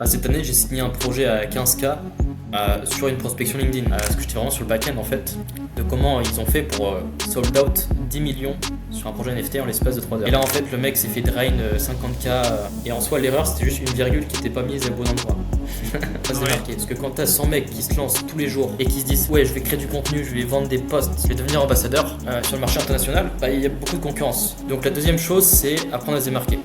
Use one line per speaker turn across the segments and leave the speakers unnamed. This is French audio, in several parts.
Cette année, j'ai signé un projet à 15K sur une prospection LinkedIn. Parce que j'étais vraiment sur le back-end en fait, de comment ils ont fait pour sold out 10 millions sur un projet NFT en l'espace de 3 heures. Et là en fait, le mec s'est fait drain 50K et en soi, l'erreur c'était juste une virgule qui n'était pas mise au bon endroit. Ça c'est marqué. Parce que quand t'as 100 mecs qui se lancent tous les jours et qui se disent ouais, je vais créer du contenu, je vais vendre des posts, je vais devenir ambassadeur sur le marché international, il y a beaucoup de concurrence. Donc la deuxième chose, c'est apprendre à se démarquer.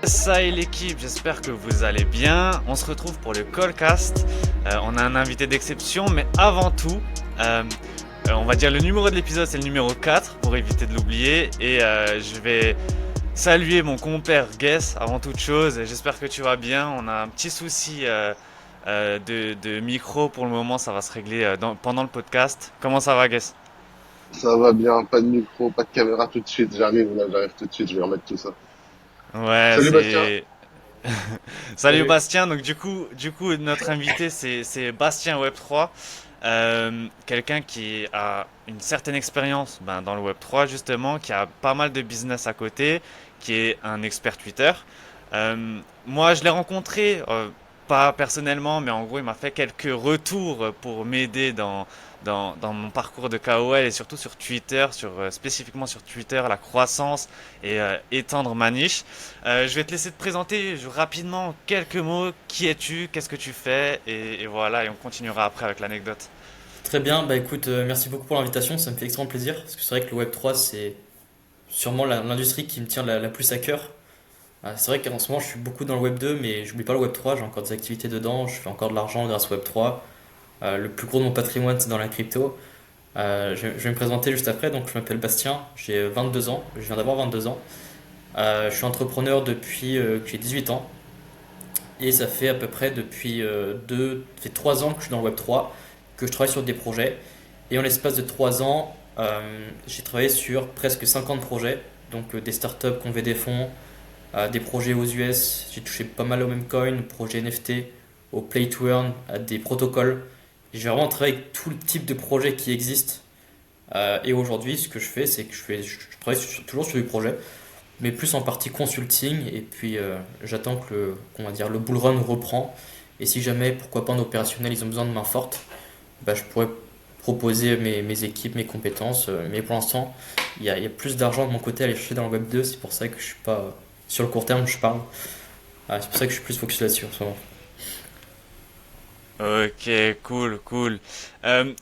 Salut l'équipe, j'espère que vous allez bien. On se retrouve pour le Callcast. On a un invité d'exception, mais avant tout, on va dire le numéro de l'épisode, c'est le numéro 4 pour éviter de l'oublier. Et je vais saluer mon compère Guess avant toute chose. J'espère que tu vas bien. On a un petit souci de micro pour le moment, ça va se régler pendant le podcast. Comment ça va, Guess?
Ça va bien, pas de micro, pas de caméra tout de suite, j'arrive tout de suite, je vais remettre tout ça.
Ouais,
Salut Bastien.
c'est. Salut
Salut.
Bastien, donc du coup notre invité c'est Bastien Web3, quelqu'un qui a une certaine expérience dans le Web3 justement, qui a pas mal de business à côté, qui est un expert Twitter. Moi je l'ai rencontré, pas personnellement, mais en gros il m'a fait quelques retours pour m'aider dans mon parcours de KOL et surtout sur Twitter, spécifiquement sur Twitter, la croissance et étendre ma niche. Je vais te laisser te présenter rapidement quelques mots. Qui es-tu? Qu'est-ce que tu fais? Et voilà, et on continuera après avec l'anecdote.
Très bien, écoute, merci beaucoup pour l'invitation, ça me fait extrêmement plaisir, parce que c'est vrai que le Web3 c'est sûrement l'industrie qui me tient la plus à cœur. C'est vrai qu'en ce moment je suis beaucoup dans le Web2, mais j'oublie pas le Web3, j'ai encore des activités dedans, je fais encore de l'argent grâce au Web3. Le plus gros de mon patrimoine c'est dans la crypto. Je vais me présenter juste après, donc je m'appelle Bastien, j'ai 22 ans, je viens d'avoir 22 ans. Je suis entrepreneur depuis que j'ai 18 ans, et ça fait à peu près depuis ça fait 3 ans que je suis dans le Web3, que je travaille sur des projets. Et en l'espace de 3 ans, j'ai travaillé sur presque 50 projets, donc des startups qui ont levé des fonds, des projets aux US. J'ai touché pas mal au memecoin, projets NFT, au play to earn, à des protocoles. J'ai vraiment travaillé avec tout le type de projets qui existent. Et aujourd'hui, ce que je fais, c'est que je travaille toujours sur des projets, mais plus en partie consulting. Et puis, j'attends que qu'on va dire, le bull run reprend. Et si jamais, pourquoi pas en opérationnel, ils ont besoin de main forte, je pourrais proposer mes équipes, mes compétences. Mais pour l'instant, il y a plus d'argent de mon côté à aller chercher dans le Web 2. C'est pour ça que je suis pas sur le court terme, je parle. C'est pour ça que je suis plus focus là-dessus en ce moment.
Ok, cool, cool. On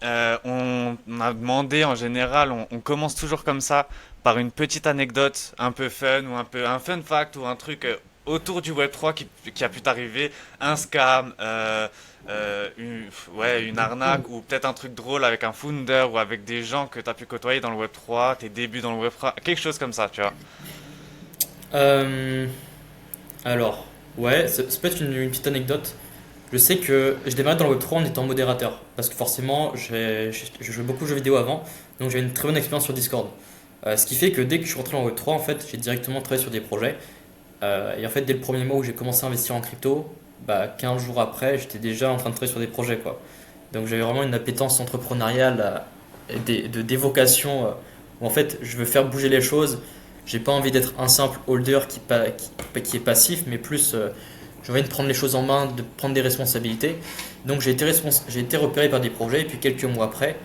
a demandé en général, on commence toujours comme ça, par une petite anecdote un peu fun ou un fun fact ou un truc autour du Web3 qui a pu t'arriver, un scam, ouais, une arnaque ou peut-être un truc drôle avec un founder ou avec des gens que tu as pu côtoyer dans le Web3, tes débuts dans le Web3, quelque chose comme ça, tu vois.
Euh, alors, ouais, ça peut être une petite anecdote. Je sais que je démarrais dans le Web3 en étant modérateur. Parce que forcément, je jouais beaucoup aux jeux vidéo avant. Donc j'avais une très bonne expérience sur Discord. Ce qui fait que dès que je suis rentré dans le Web3, en fait, j'ai directement travaillé sur des projets. Et en fait, dès le premier mois où j'ai commencé à investir en crypto, 15 jours après, j'étais déjà en train de travailler sur des projets, quoi. Donc j'avais vraiment une appétence entrepreneuriale, d'évocation, où en fait, je veux faire bouger les choses. J'ai pas envie d'être un simple holder qui est passif, mais plus j'ai envie de prendre les choses en main, de prendre des responsabilités. Donc j'ai été repéré par des projets, et puis quelques mois après,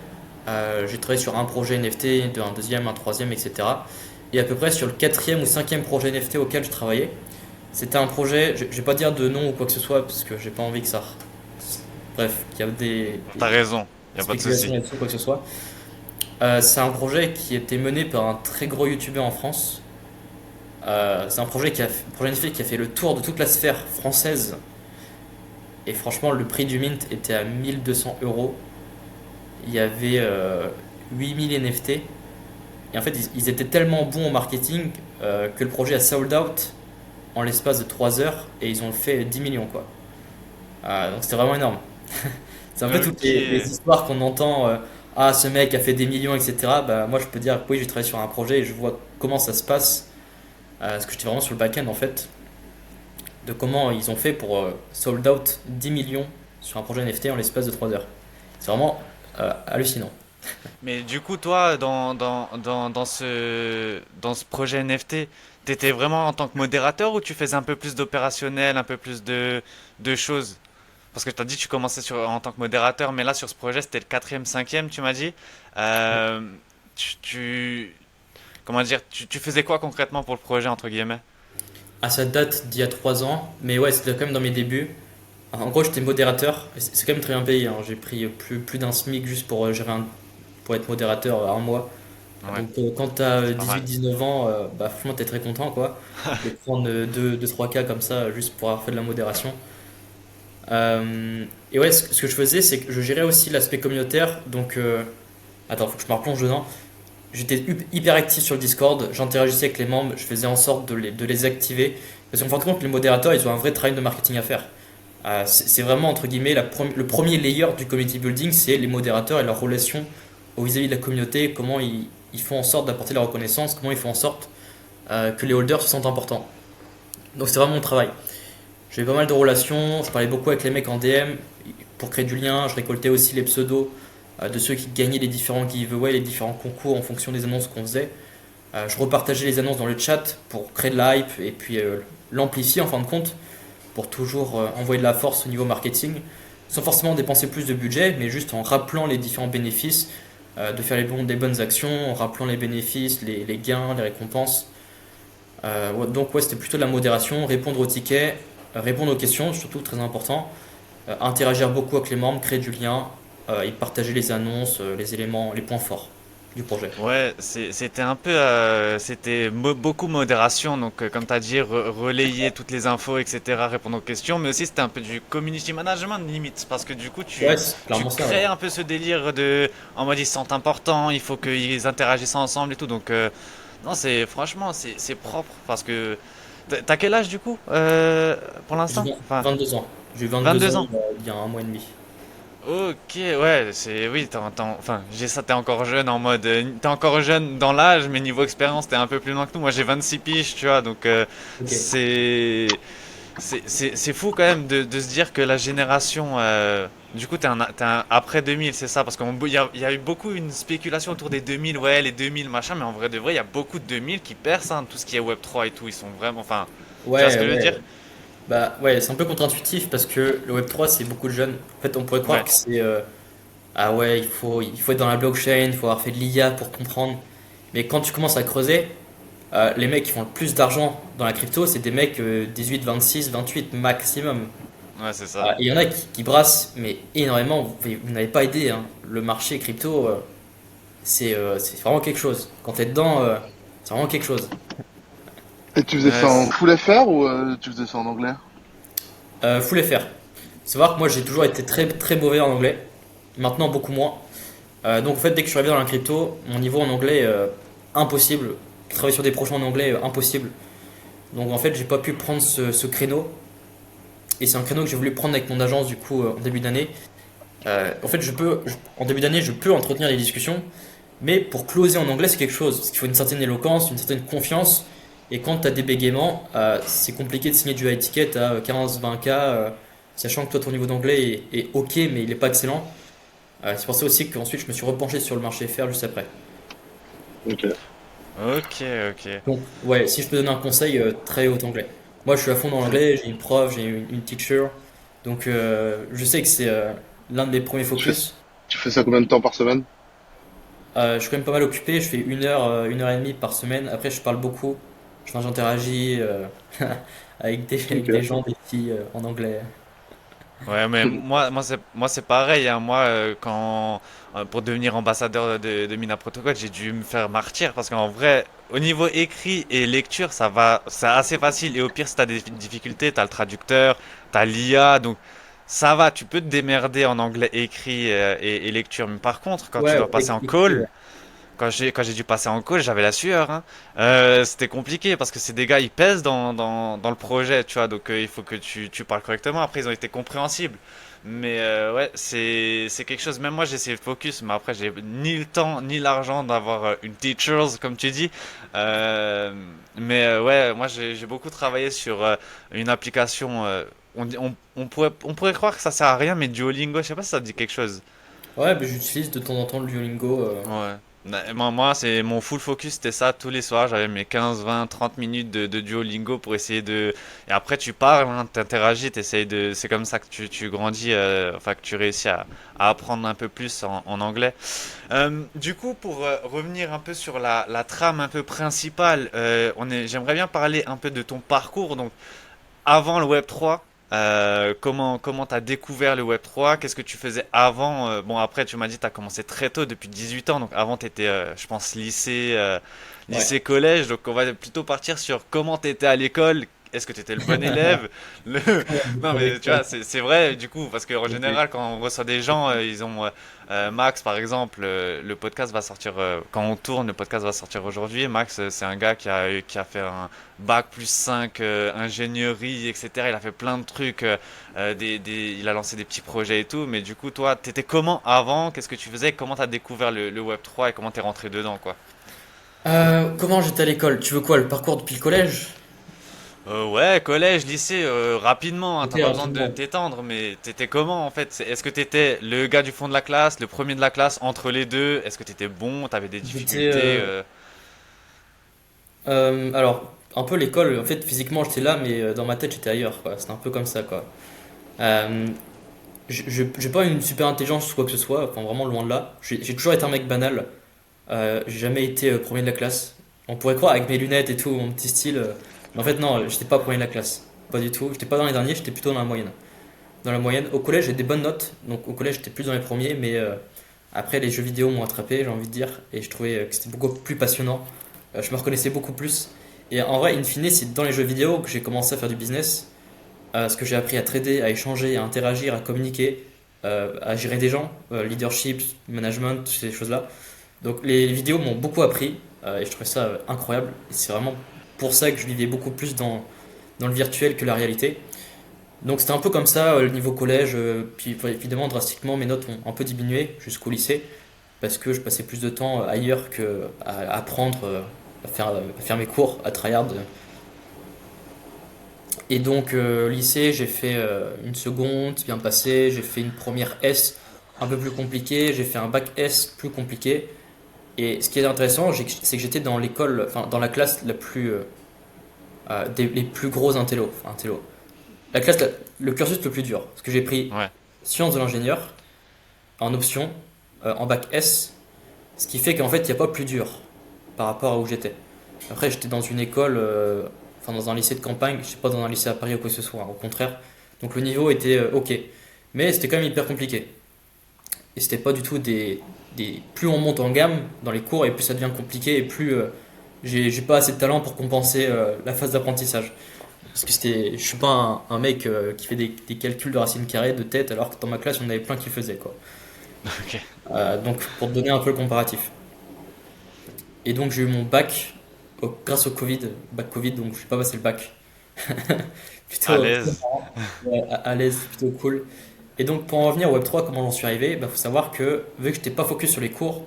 j'ai travaillé sur un projet NFT, un deuxième, un troisième, etc. Et à peu près sur le quatrième ou cinquième projet NFT auquel je travaillais, c'était un projet, je vais pas dire de nom ou quoi que ce soit, parce que j'ai pas envie que ça. Bref, qu'il y a
T'as raison, y a pas de
spéculations
souci.
là-dessus ou quoi que ce soit. C'est un projet qui était mené par un très gros youtubeur en France. C'est un projet NFT qui a fait le tour de toute la sphère française. Et franchement, le prix du mint était à 1 200 euros. Il y avait 8000 NFT. Et en fait, ils étaient tellement bons au marketing que le projet a sold out en l'espace de 3 heures et ils ont fait 10 millions quoi. Donc c'était vraiment énorme. C'est un peu toutes
Ok.
les histoires qu'on entend. Ah, ce mec a fait des millions, etc. Moi, je peux dire que oui, j'ai travaillé sur un projet et je vois comment ça se passe. Parce que j'étais vraiment sur le back-end en fait, de comment ils ont fait pour sold out 10 millions sur un projet NFT en l'espace de 3 heures. C'est vraiment hallucinant.
Mais du coup, toi, dans ce projet NFT, t'étais vraiment en tant que modérateur ou tu faisais un peu plus d'opérationnel, un peu plus de choses? Parce que tu as dit que tu commençais en tant que modérateur, mais là, sur ce projet, c'était le quatrième, cinquième, tu m'as dit. Euh, tu, tu- comment dire, tu faisais quoi concrètement pour le projet, entre guillemets?
À ça date d'il y a 3 ans, mais ouais, c'était quand même dans mes débuts. En gros, j'étais modérateur, et c'est quand même très bien payé, hein. J'ai pris plus d'un SMIC juste pour pour être modérateur un mois.
Ouais,
Donc quand t'as
c'est pas mal.
18-19 ans, bah franchement t'es très content quoi de prendre 2-3 cas comme ça juste pour avoir fait de la modération. Et ouais, ce que je faisais, c'est que je gérais aussi l'aspect communautaire. Donc attends, faut que je me replonge dedans. J'étais hyper actif sur le Discord, j'interagissais avec les membres, je faisais en sorte de les activer. Parce qu'en fin de compte, les modérateurs, ils ont un vrai travail de marketing à faire. C'est vraiment, entre guillemets, le premier layer du community building, c'est les modérateurs et leur relation vis-à-vis de la communauté, comment ils font en sorte d'apporter la reconnaissance, comment ils font en sorte que les holders se sentent importants. Donc c'est vraiment mon travail. J'avais pas mal de relations, je parlais beaucoup avec les mecs en DM pour créer du lien, je récoltais aussi les pseudos de ceux qui gagnaient les différents giveaways, les différents concours en fonction des annonces qu'on faisait. Je repartageais les annonces dans le chat pour créer de la hype et puis l'amplifier en fin de compte pour toujours envoyer de la force au niveau marketing, sans forcément dépenser plus de budget, mais juste en rappelant les différents bénéfices, de faire des bonnes actions, en rappelant les bénéfices, les gains, les récompenses. Ouais, donc ouais, c'était plutôt de la modération, répondre aux tickets, répondre aux questions, surtout très important, interagir beaucoup avec les membres, créer du lien et partager les annonces, les éléments, les points forts du projet.
Ouais, c'était un peu, beaucoup modération, donc comme tu as dit, relayer toutes les infos, etc., répondre aux questions, mais aussi c'était un peu du community management limite, parce que du coup
Ouais, c'est
tu
clairement ça, ouais.
crées un peu ce délire en mode ils se sentent importants, il faut qu'ils interagissent ensemble et tout, donc non, franchement, c'est propre, parce que t'as quel âge du coup, pour
J'ai
l'instant? Enfin,
22 ans. J'ai eu 22 ans
22 ans.
il y a un mois et demi.
Ok, ouais, oui, enfin, j'ai ça, t'es encore jeune en mode, t'es encore jeune dans l'âge, mais niveau expérience, t'es un peu plus loin que nous. Moi, j'ai 26 piges, tu vois, donc
Ok.
c'est, c'est fou quand même de se dire que la génération, du coup, t'es un après 2000, c'est ça, parce il y a eu beaucoup une spéculation autour des 2000, ouais, les 2000, machin, mais en vrai de vrai, il y a beaucoup de 2000 qui percent, hein, tout ce qui est Web3 et tout, ils sont vraiment, enfin, tu vois ce
Ouais,
que je veux dire?
ouais. Bah ouais, c'est un peu contre-intuitif parce que le Web3 c'est beaucoup de jeunes. En fait, on pourrait croire
Ouais,
que c'est ah ouais, il faut être dans la blockchain, il faut avoir fait de l'IA pour comprendre. Mais quand tu commences à creuser, les mecs qui font le plus d'argent dans la crypto, c'est des mecs 18, 26, 28 maximum.
ouais, c'est ça.
Et il y en a qui brassent mais énormément. Vous n'avez pas idée, hein. Le marché crypto, c'est vraiment quelque chose. Quand t'es dedans, c'est vraiment quelque chose.
Et tu faisais
Ouais,
ça en full FR ou tu faisais ça en anglais?
Faut les faire. Savoir que moi j'ai toujours été très très mauvais en anglais. Maintenant beaucoup moins. Donc en fait dès que je suis arrivé dans la crypto, mon niveau en anglais impossible. Travailler sur des projets en anglais impossible. Donc en fait j'ai pas pu prendre ce créneau. Et c'est un créneau que j'ai voulu prendre avec mon agence du coup en début d'année. En fait en début d'année je peux entretenir des discussions. Mais pour closer en anglais c'est quelque chose. Parce qu'il faut une certaine éloquence, une certaine confiance. Et quand tu as des bégaiements, c'est compliqué de signer du high ticket à 15-20K. Sachant que toi ton niveau d'anglais est ok mais il est pas excellent. C'est pour ça aussi qu'ensuite je me suis repenché sur le marché FR juste après.
Ok.
ok, ok.
Donc, ouais, si je peux donner un conseil, très haut anglais. Moi, je suis à fond dans l'anglais, j'ai une prof, j'ai une teacher. Donc, je sais que c'est l'un de mes premiers
Tu fais,
focus.
tu fais ça combien de temps par semaine?
Je suis quand même pas mal occupé, je fais 1 heure, 1 heure et demie par semaine. Après, je parle beaucoup. J'interagis avec des
Ok.
gens, des filles en anglais.
Ouais, mais moi, c'est pareil, hein. Moi, pour devenir ambassadeur de Mina Protocol, j'ai dû me faire martyr parce qu'en vrai, au niveau écrit et lecture, ça va, c'est assez facile. Et au pire, si t'as des difficultés, t'as le traducteur, t'as l'IA, donc ça va, tu peux te démerder en anglais écrit et lecture. Mais par contre, quand tu
Ouais,
dois passer en
écrit,
call, quand j'ai dû passer en call, j'avais la sueur, hein. C'était compliqué parce que c'est des gars, ils pèsent dans le projet, tu vois. Donc il faut que tu parles correctement. Après, ils ont été compréhensibles. Mais ouais, c'est quelque chose. Même moi, j'ai essayé de focus, mais après, j'ai ni le temps ni l'argent d'avoir une teachers, comme tu dis. Euh, ouais, moi, j'ai beaucoup travaillé sur une application. On pourrait croire que ça sert à rien, mais Duolingo, je sais pas si ça te dit quelque chose.
Ouais, mais j'utilise de temps en temps le Duolingo.
Ouais. Moi, c'est mon full focus, c'était ça tous les soirs. J'avais mes 15, 20, 30 minutes de Duolingo pour essayer de. Et après, tu parles, hein, t'interagis, t'essayes de. C'est comme ça que tu grandis, enfin, que tu réussis à apprendre un peu plus en anglais. Du coup, pour revenir un peu sur la trame un peu principale, j'aimerais bien parler un peu de ton parcours. Donc, avant le Web3, comment t'as découvert le Web3? Qu'est-ce que tu faisais avant? Bon, après, tu m'as dit que t'as commencé très tôt, depuis 18 ans. Donc, avant, t'étais, je pense,
Ouais.
lycée-collège. Donc, on va plutôt partir sur comment t'étais à l'école. Est-ce que t'étais le bon élève? Le... Non, mais tu vois, c'est vrai, du coup, parce qu'en général, quand on reçoit des gens, ils ont Max, par exemple, le podcast va sortir, quand on tourne, le podcast va sortir aujourd'hui. Max, c'est un gars qui a fait un bac plus 5 ingénierie, etc. Il a fait plein de trucs, il a lancé des petits projets et tout. Mais du coup, toi, t'étais comment avant? Qu'est-ce que tu faisais? Comment t'as découvert le Web3 et comment t'es rentré dedans, quoi?
Comment j'étais à l'école? Tu veux quoi, le parcours depuis le collège?
Ouais, collège, lycée, rapidement, hein,
Ok,
t'as pas besoin de
rapidement.
t'étendre, mais t'étais comment en fait? Est-ce que t'étais le gars du fond de la classe, le premier de la classe, entre les deux? Est-ce que t'étais bon? T'avais des
J'étais,
difficultés?
alors, un peu l'école, en fait, physiquement j'étais là, mais dans ma tête j'étais ailleurs, quoi. C'était un peu comme ça, quoi. Euh, j'ai pas une super intelligence ou quoi que ce soit, enfin vraiment loin de là. J'ai toujours été un mec banal. J'ai jamais été premier de la classe. On pourrait croire avec mes lunettes et tout, mon petit style. Mais en fait, non, j'étais pas premier de la classe. Pas du tout. J'étais pas dans les derniers, j'étais plutôt dans la moyenne. Dans la moyenne. Au collège, j'ai des bonnes notes. Donc au collège, j'étais plus dans les premiers. Mais après, les jeux vidéo m'ont attrapé, j'ai envie de dire. Et je trouvais que c'était beaucoup plus passionnant. Je me reconnaissais beaucoup plus. Et en vrai, in fine, c'est dans les jeux vidéo que j'ai commencé à faire du business. Ce que j'ai appris à trader, à échanger, à interagir, à communiquer, à gérer des gens, leadership, management, toutes ces choses-là. Donc les vidéos m'ont beaucoup appris et je trouvais ça incroyable. Et c'est vraiment pour ça que je vivais beaucoup plus dans le virtuel que la réalité. Donc c'était un peu comme ça le niveau collège. Puis évidemment, drastiquement, mes notes ont un peu diminué jusqu'au lycée parce que je passais plus de temps ailleurs qu'à apprendre, à faire mes cours, à tryhard. Et donc, lycée, j'ai fait une seconde, bien passé. J'ai fait une première S un peu plus compliquée. J'ai fait un bac S plus compliqué. Et ce qui est intéressant, c'est que j'étais dans l'école, enfin, dans la classe la plus, les plus gros intello. Enfin, intello. La classe, le cursus le plus dur. Parce que j'ai pris
Ouais.
sciences de l'ingénieur en option, en bac S. Ce qui fait qu'en fait, il n'y a pas plus dur par rapport à où j'étais. Après, j'étais dans une école, enfin dans un lycée de campagne, je sais pas dans un lycée à Paris ou quoi que ce soit, hein, au contraire. Donc le niveau était ok. Mais c'était quand même hyper compliqué. Et c'était pas du tout plus on monte en gamme dans les cours et plus ça devient compliqué et plus j'ai pas assez de talent pour compenser la phase d'apprentissage. Parce que je suis pas un mec qui fait des calculs de racines carrées de tête alors que dans ma classe on avait plein qui faisaient quoi.
Ok.
Donc pour te donner un peu le comparatif. Et donc j'ai eu mon bac grâce au Covid, bac Covid, donc je suis pas passé le bac.
À
Plutôt
l'aise.
ouais, à l'aise, plutôt cool. Et donc pour en revenir au Web3, comment j'en suis arrivé, bah, faut savoir que vu que j'étais pas focus sur les cours,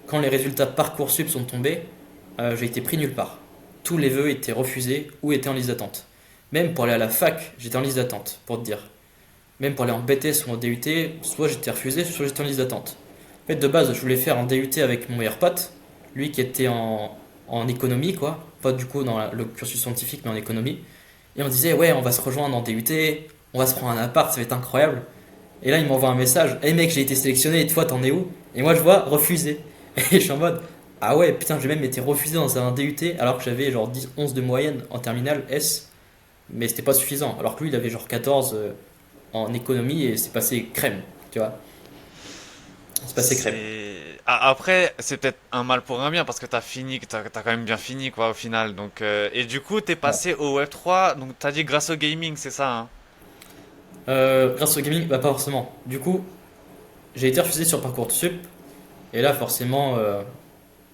quand les résultats Parcoursup sont tombés, j'ai été pris nulle part. Tous les vœux étaient refusés ou étaient en liste d'attente. Même pour aller à la fac, j'étais en liste d'attente, pour te dire. Même pour aller en BTS ou en DUT, soit j'étais refusé, soit j'étais en liste d'attente. En fait, de base, je voulais faire un DUT avec mon meilleur pote, lui qui était en économie, quoi. Pas du coup dans le cursus scientifique, mais en économie. Et on disait, ouais, on va se rejoindre en DUT, on va se prendre un appart, ça va être incroyable. Et là, il m'envoie un message, hey mec, j'ai été sélectionné, et toi, t'en es où? Et moi, je vois refusé. Et je suis en mode, ah ouais, putain, j'ai même été refusé dans un DUT alors que j'avais genre 10, 11 de moyenne en terminale S, mais c'était pas suffisant. Alors que lui, il avait genre 14 en économie et c'est passé crème, tu vois. C'est passé crème.
Après, c'est peut-être un mal pour un bien parce que t'as quand même bien fini quoi au final. Donc et du coup, t'es
Ouais.
passé au Web3. Donc t'as dit grâce au gaming, c'est ça, hein?
Grâce au gaming, bah pas forcément. Du coup, j'ai été refusé sur Parcoursup, et là, forcément,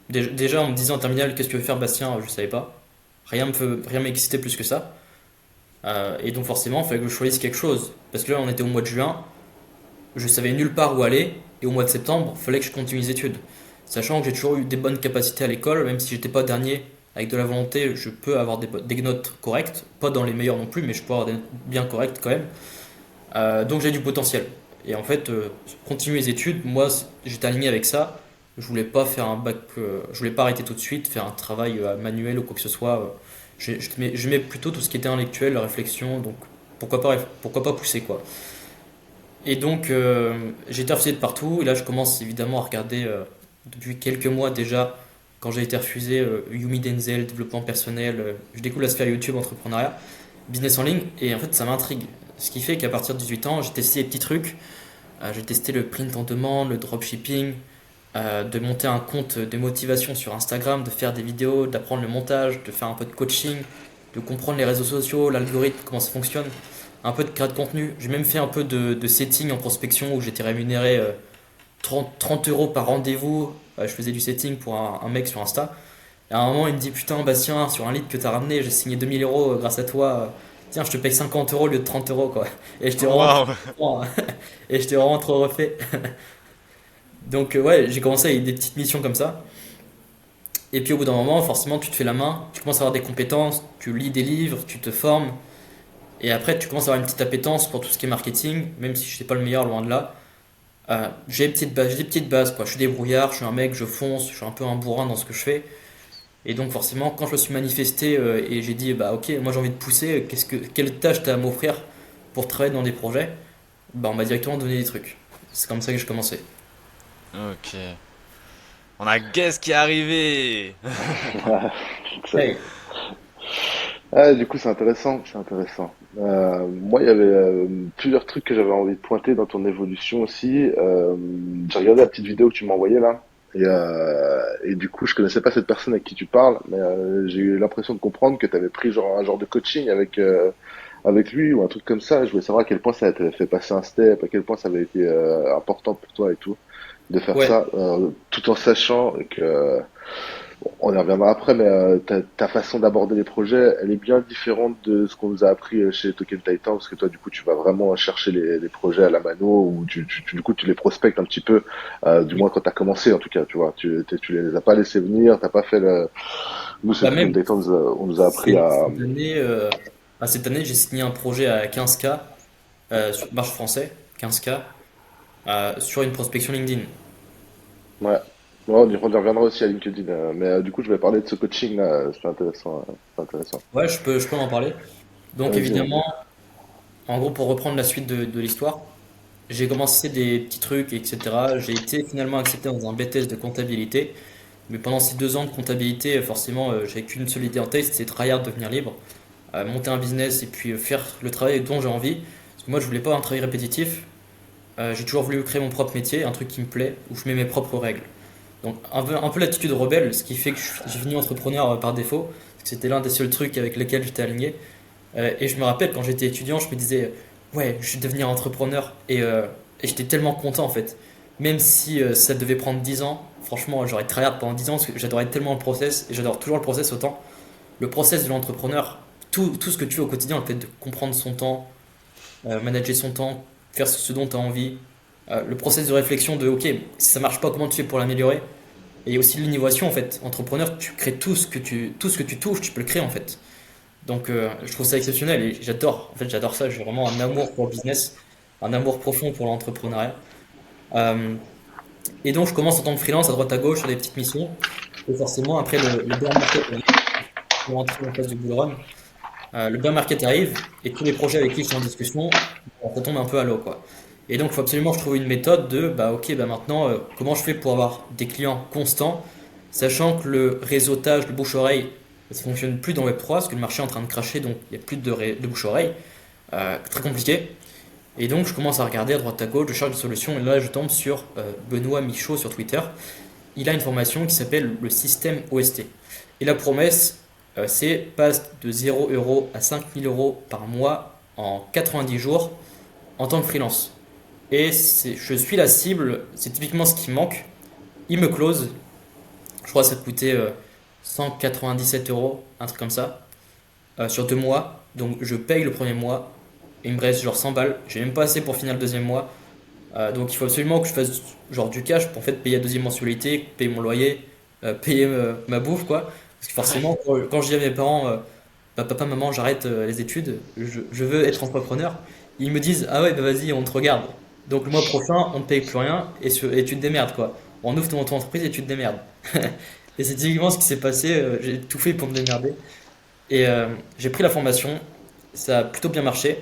déjà en me disant en terminale, qu'est-ce que tu veux faire, Bastien, je savais pas. Rien m'excitait plus que ça. Et donc, forcément, il fallait que je choisisse quelque chose. Parce que là, on était au mois de juin, je savais nulle part où aller, et au mois de septembre, il fallait que je continue les études. Sachant que j'ai toujours eu des bonnes capacités à l'école, même si j'étais pas dernier, avec de la volonté, je peux avoir des notes correctes, pas dans les meilleures non plus, mais je peux avoir des notes bien correctes quand même. Donc j'ai du potentiel. Et en fait, continuer les études, moi, j'étais aligné avec ça. Je voulais pas faire un bac, je voulais pas arrêter tout de suite, faire un travail manuel ou quoi que ce soit. J'aimais plutôt tout ce qui était intellectuel, la réflexion, donc pourquoi pas pousser quoi. Et donc, j'ai été refusé de partout. Et là, je commence évidemment à regarder depuis quelques mois déjà, quand j'ai été refusé, Yumi Denzel, développement personnel. Je découvre la sphère YouTube, entrepreneuriat, business en ligne. Et en fait, ça m'intrigue. Ce qui fait qu'à partir de 18 ans, j'ai testé des petits trucs. J'ai testé le print en demande, le dropshipping, de monter un compte de motivation sur Instagram, de faire des vidéos, d'apprendre le montage, de faire un peu de coaching, de comprendre les réseaux sociaux, l'algorithme, comment ça fonctionne, un peu de créer de contenu. J'ai même fait un peu de setting en prospection où j'étais rémunéré 30 euros par rendez-vous. Je faisais du setting pour un mec sur Insta. Et à un moment, il me dit putain, Bastien, sur un lead que t'as ramené, j'ai signé 2000 euros grâce à toi. Tiens, je te paye 50 euros au lieu de 30 euros quoi. Et j'étais vraiment,
Waouh!
et j'étais vraiment trop refait. Donc ouais, j'ai commencé avec des petites missions comme ça. Et puis au bout d'un moment, forcément, tu te fais la main, tu commences à avoir des compétences, tu lis des livres, tu te formes. Et après, tu commences à avoir une petite appétence pour tout ce qui est marketing, même si je suis pas le meilleur, loin de là. J'ai des petites bases, quoi. Je suis débrouillard, je suis un mec, je fonce, je suis un peu un bourrin dans ce que je fais. Et donc forcément, quand je me suis manifesté et j'ai dit, bah ok, moi j'ai envie de pousser, quelle tâche t'as à m'offrir pour travailler dans des projets? Bah on m'a directement donné des trucs. C'est comme ça que j'ai commencé.
Ok. On a Guess qui est arrivé!
Excellent.
Hey.
Ah, du coup, c'est intéressant, c'est intéressant. Moi, il y avait plusieurs trucs que j'avais envie de pointer dans ton évolution aussi. J'ai regardé la petite vidéo que tu m'as envoyée là, et du coup, je connaissais pas cette personne avec qui tu parles, mais j'ai eu l'impression de comprendre que tu avais pris genre un genre de coaching avec lui ou un truc comme ça. Je voulais savoir à quel point ça t'avait fait passer un step, à quel point ça avait été important pour toi et tout de faire
Ouais,
ça, tout en sachant que on y reviendra après, mais ta façon d'aborder les projets, elle est bien différente de ce qu'on nous a appris chez Token Titan, parce que toi, du coup, tu vas vraiment chercher les projets à la mano, ou du coup, tu les prospectes un petit peu, du
oui.
moins quand tu as commencé, en tout cas, tu vois. Tu les as pas laissés venir, t'as pas fait le... Nous, chez
Bah
Token
même,
Titan, on nous a appris à...
cette année, j'ai signé un projet à 15K sur marché français, 15K, sur une prospection LinkedIn.
Ouais. Ouais, on y reviendra aussi à LinkedIn, mais du coup, je vais parler de ce coaching là, c'est intéressant, c'est intéressant.
Ouais, je peux en parler. Donc
Vas-y,
évidemment,
vas-y.
en gros, pour reprendre la suite de l'histoire, j'ai commencé des petits trucs, etc. J'ai été finalement accepté dans un BTS de comptabilité. Mais pendant ces 2 ans de comptabilité, forcément, j'avais qu'une seule idée en tête, c'était tryhard, devenir libre, monter un business et puis faire le travail dont j'ai envie. Parce que moi, je voulais pas un travail répétitif. J'ai toujours voulu créer mon propre métier, un truc qui me plaît, où je mets mes propres règles. Donc un peu l'attitude rebelle, ce qui fait que j'ai fini entrepreneur par défaut, parce que c'était l'un des seuls trucs avec lesquels j'étais aligné. Et je me rappelle quand j'étais étudiant, je me disais, ouais, je vais devenir entrepreneur. Et j'étais tellement content en fait. Même si ça devait prendre 10 ans, franchement, j'aurais tryhard pendant 10 ans parce que j'adorais tellement le process, et j'adore toujours le process autant. Le process de l'entrepreneur, tout ce que tu fais au quotidien, le fait de comprendre son temps, manager son temps, faire ce dont tu as envie, le process de réflexion de, ok, si ça marche pas, comment tu fais pour l'améliorer? Et il y a aussi l'innovation en fait. Entrepreneur, tu crées tout ce que tu touches, tu peux le créer en fait. Donc je trouve ça exceptionnel et j'adore. En fait, j'adore ça. J'ai vraiment un amour pour le business, un amour profond pour l'entrepreneuriat. Euh, et donc je commence en tant que freelance à droite à gauche sur des petites missions. Et forcément, après le bear market arrive, pour entrer en phase du bull run, le bear market arrive et tous les projets avec qui je suis en discussion, ça tombe un peu à l'eau quoi. Et donc il faut absolument que je trouve une méthode de bah ok bah maintenant comment je fais pour avoir des clients constants, sachant que le réseautage, le bouche-oreille, ça fonctionne plus dans Web3 parce que le marché est en train de cracher donc il n'y a plus de bouche-oreille. Très compliqué. Et donc je commence à regarder à droite à gauche, je cherche des solutions et là je tombe sur Benoît Michaud sur Twitter. Il a une formation qui s'appelle le système OST. Et la promesse, c'est passe de 0 € à 5 000 € par mois en 90 jours en tant que freelance. Et je suis la cible, c'est typiquement ce qui me manque. Il me close, je crois que ça coûtait 197 €, un truc comme ça, sur 2 mois. Donc je paye le premier mois, et il me reste genre 100 balles. J'ai même pas assez pour finir le deuxième mois. Donc il faut absolument que je fasse genre du cash pour en fait payer la deuxième mensualité, payer mon loyer, payer ma bouffe quoi. Parce que forcément, quand je dis à mes parents, bah, papa, maman, j'arrête les études, je veux être entrepreneur, ils me disent, ah ouais, bah vas-y, on te regarde. Donc le mois prochain, on ne paye plus rien et tu te démerdes, quoi. On ouvre ton auto-entreprise et tu te démerdes. Et c'est typiquement ce qui s'est passé. J'ai tout fait pour me démerder. Et j'ai pris la formation. Ça a plutôt bien marché.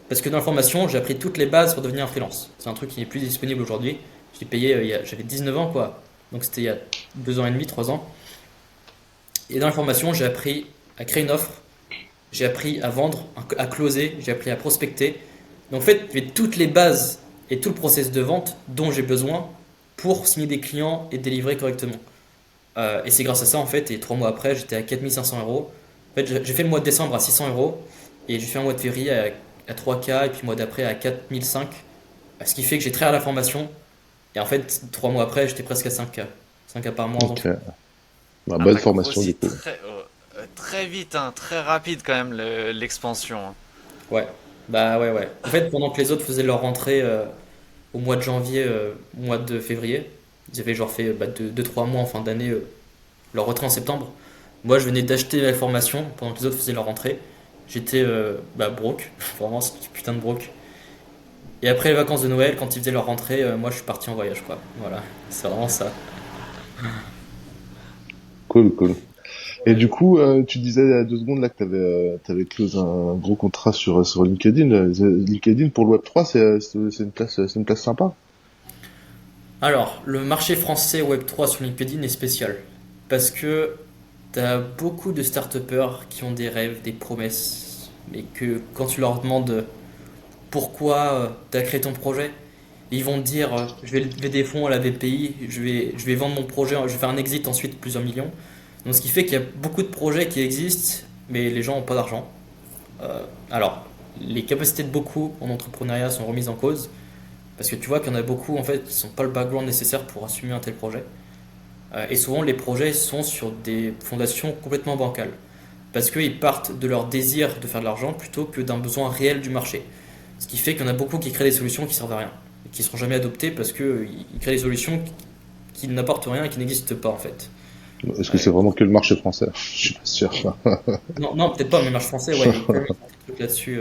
Parce que dans la formation, j'ai appris toutes les bases pour devenir un freelance. C'est un truc qui n'est plus disponible aujourd'hui. J'ai payé, j'avais 19 ans, quoi. Donc c'était il y a 2 ans et demi, 3 ans. Et dans la formation, j'ai appris à créer une offre. J'ai appris à vendre, à closer. J'ai appris à prospecter. Donc en fait, j'ai toutes les bases et tout le process de vente dont j'ai besoin pour signer des clients et délivrer correctement. Et c'est grâce à ça, en fait, et 3 mois après, j'étais à 4 500 euros. En fait, j'ai fait le mois de décembre à 600 euros, et j'ai fait un mois de février à 3K, et puis le mois d'après à 4005. Ce qui fait que j'ai très à la formation, et en fait, 3 mois après, j'étais presque à 5K. 5K par mois en
Ok.
vente.
Bah,
Ah,
bonne
t'as
formation du
grossi
coup.
très vite, hein, très rapide quand même l'expansion, hein.
Ouais, bah ouais, ouais. En fait, pendant que les autres faisaient leur rentrée au mois de janvier, au mois de février, ils avaient genre fait 2-3 mois en fin d'année, leur rentrée en septembre. Moi, je venais d'acheter la formation pendant que les autres faisaient leur rentrée. J'étais broke, vraiment, c'est du putain de broke. Et après les vacances de Noël, quand ils faisaient leur rentrée, moi je suis parti en voyage, quoi. Voilà, c'est vraiment ça.
Cool, cool. Et du coup, tu disais il y a 2 secondes là que t'avais close un gros contrat sur LinkedIn. LinkedIn pour le Web3, c'est une place sympa.
Alors, le marché français Web3 sur LinkedIn est spécial. Parce que t'as beaucoup de start qui ont des rêves, des promesses, mais que quand tu leur demandes pourquoi tu as créé ton projet, ils vont te dire je vais lever des fonds à la BPI, je vais vendre mon projet, je vais faire un exit ensuite plusieurs millions. Donc ce qui fait qu'il y a beaucoup de projets qui existent, mais les gens n'ont pas d'argent. Alors, les capacités de beaucoup en entrepreneuriat sont remises en cause, parce que tu vois qu'il y en a beaucoup en fait qui n'ont pas le background nécessaire pour assumer un tel projet. Et souvent les projets sont sur des fondations complètement bancales, parce qu'ils partent de leur désir de faire de l'argent plutôt que d'un besoin réel du marché. Ce qui fait qu'il y en a beaucoup qui créent des solutions qui servent à rien, et qui ne seront jamais adoptées parce qu'ils créent des solutions qui n'apportent rien et qui n'existent pas en fait.
Est-ce que
Euh,
c'est vraiment que le marché français? Je suis pas sûr.
non, non, peut-être pas, mais le marché français, ouais, il y a quand même des trucs là-dessus.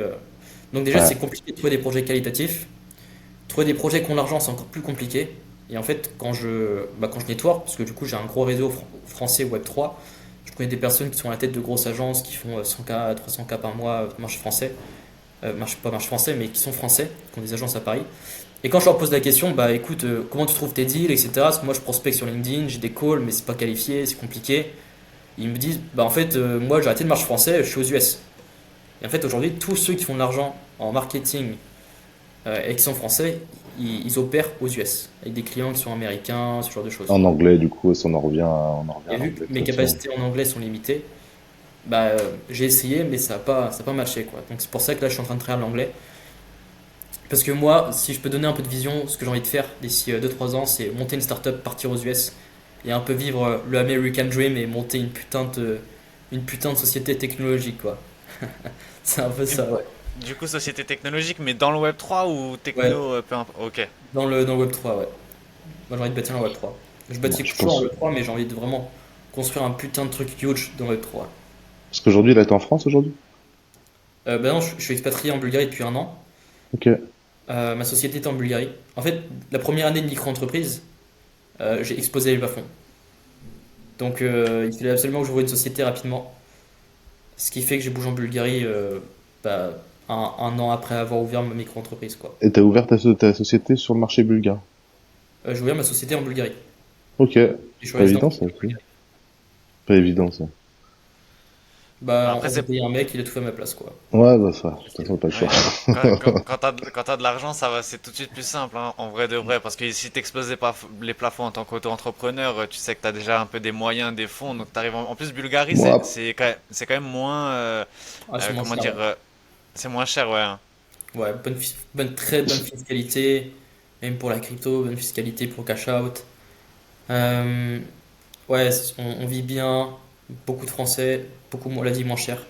Donc déjà,
Ouais.
c'est compliqué de trouver des projets qualitatifs. Trouver des projets qui ont de l'argent, c'est encore plus compliqué. Et en fait, quand je network, parce que du coup, j'ai un gros réseau français Web3, je connais des personnes qui sont à la tête de grosses agences qui font 100K, 300K par mois, marché français. Pas marché français, mais qui sont français, qui ont des agences à Paris. Et quand je leur pose la question, bah écoute, comment tu trouves tes deals, etc. Parce que moi je prospecte sur LinkedIn, j'ai des calls, mais c'est pas qualifié, c'est compliqué. Ils me disent, bah en fait, moi j'ai arrêté le marché français, je suis aux US. Et en fait, aujourd'hui, tous ceux qui font de l'argent en marketing et qui sont français, ils opèrent aux US, avec des clients qui sont américains, ce genre de choses.
En anglais, du coup, si on en revient
Et
à
vu que
l'anglais de
mes
toute façon.
capacités en anglais sont limitées, bah j'ai essayé, mais ça a pas matché, quoi. Donc c'est pour ça que là, je suis en train de travailler l'anglais. Parce que moi, si je peux donner un peu de vision, ce que j'ai envie de faire d'ici 2-3 ans, c'est monter une startup, partir aux US et un peu vivre le American Dream et monter une putain de société technologique, quoi. C'est un peu
Du,
ça, ouais.
du coup, société technologique, mais dans le Web 3 ou
Ouais,
techno, peu importe. Ok.
dans le Web3, ouais. Moi, j'ai envie de bâtir un Web3. Je
Bon,
bâtis
je
toujours en
pense.
Web3, mais j'ai envie de vraiment construire un putain de truc huge dans le Web3.
Parce qu'aujourd'hui, là, t'es en France aujourd'hui?
Ben non, je suis expatrié en Bulgarie depuis un an.
Ok.
Ma société est en Bulgarie. En fait, la première année de micro-entreprise, j'ai explosé les plafonds. Donc il fallait absolument que j'ouvre une société rapidement. Ce qui fait que j'ai bougé en Bulgarie bah, un an après avoir ouvert ma micro-entreprise, quoi.
Et t'as ouvert ta société sur le marché bulgare.
J'ai ouvert ma société en Bulgarie.
Ok.
Et je suis
Pas
résident
évident, ça
fiscal en
aussi.
Bulgarie.
Pas évident, ça.
Bah,
Après,
on m'a
c'est
payé un mec, il a tout fait à ma place, quoi.
Ouais, bah ça, de toute
Facile.
façon, pas le choix.
ouais, quand t'as de l'argent, ça va, c'est tout de suite plus simple, hein, en vrai de vrai. Parce que si t'exploses les plafonds en tant qu'auto-entrepreneur, tu sais que t'as déjà un peu des moyens, des fonds. Donc t'arrives en plus, Bulgarie, c'est
Moi,
c'est quand même moins.
Ah, c'est moins
Comment
cher,
dire,
ouais.
c'est moins cher, ouais, hein.
Ouais, très bonne fiscalité, même pour la crypto, bonne fiscalité pour cash out. Euh, ouais, on vit bien, beaucoup de Français, beaucoup, on l'a dit, moins cher.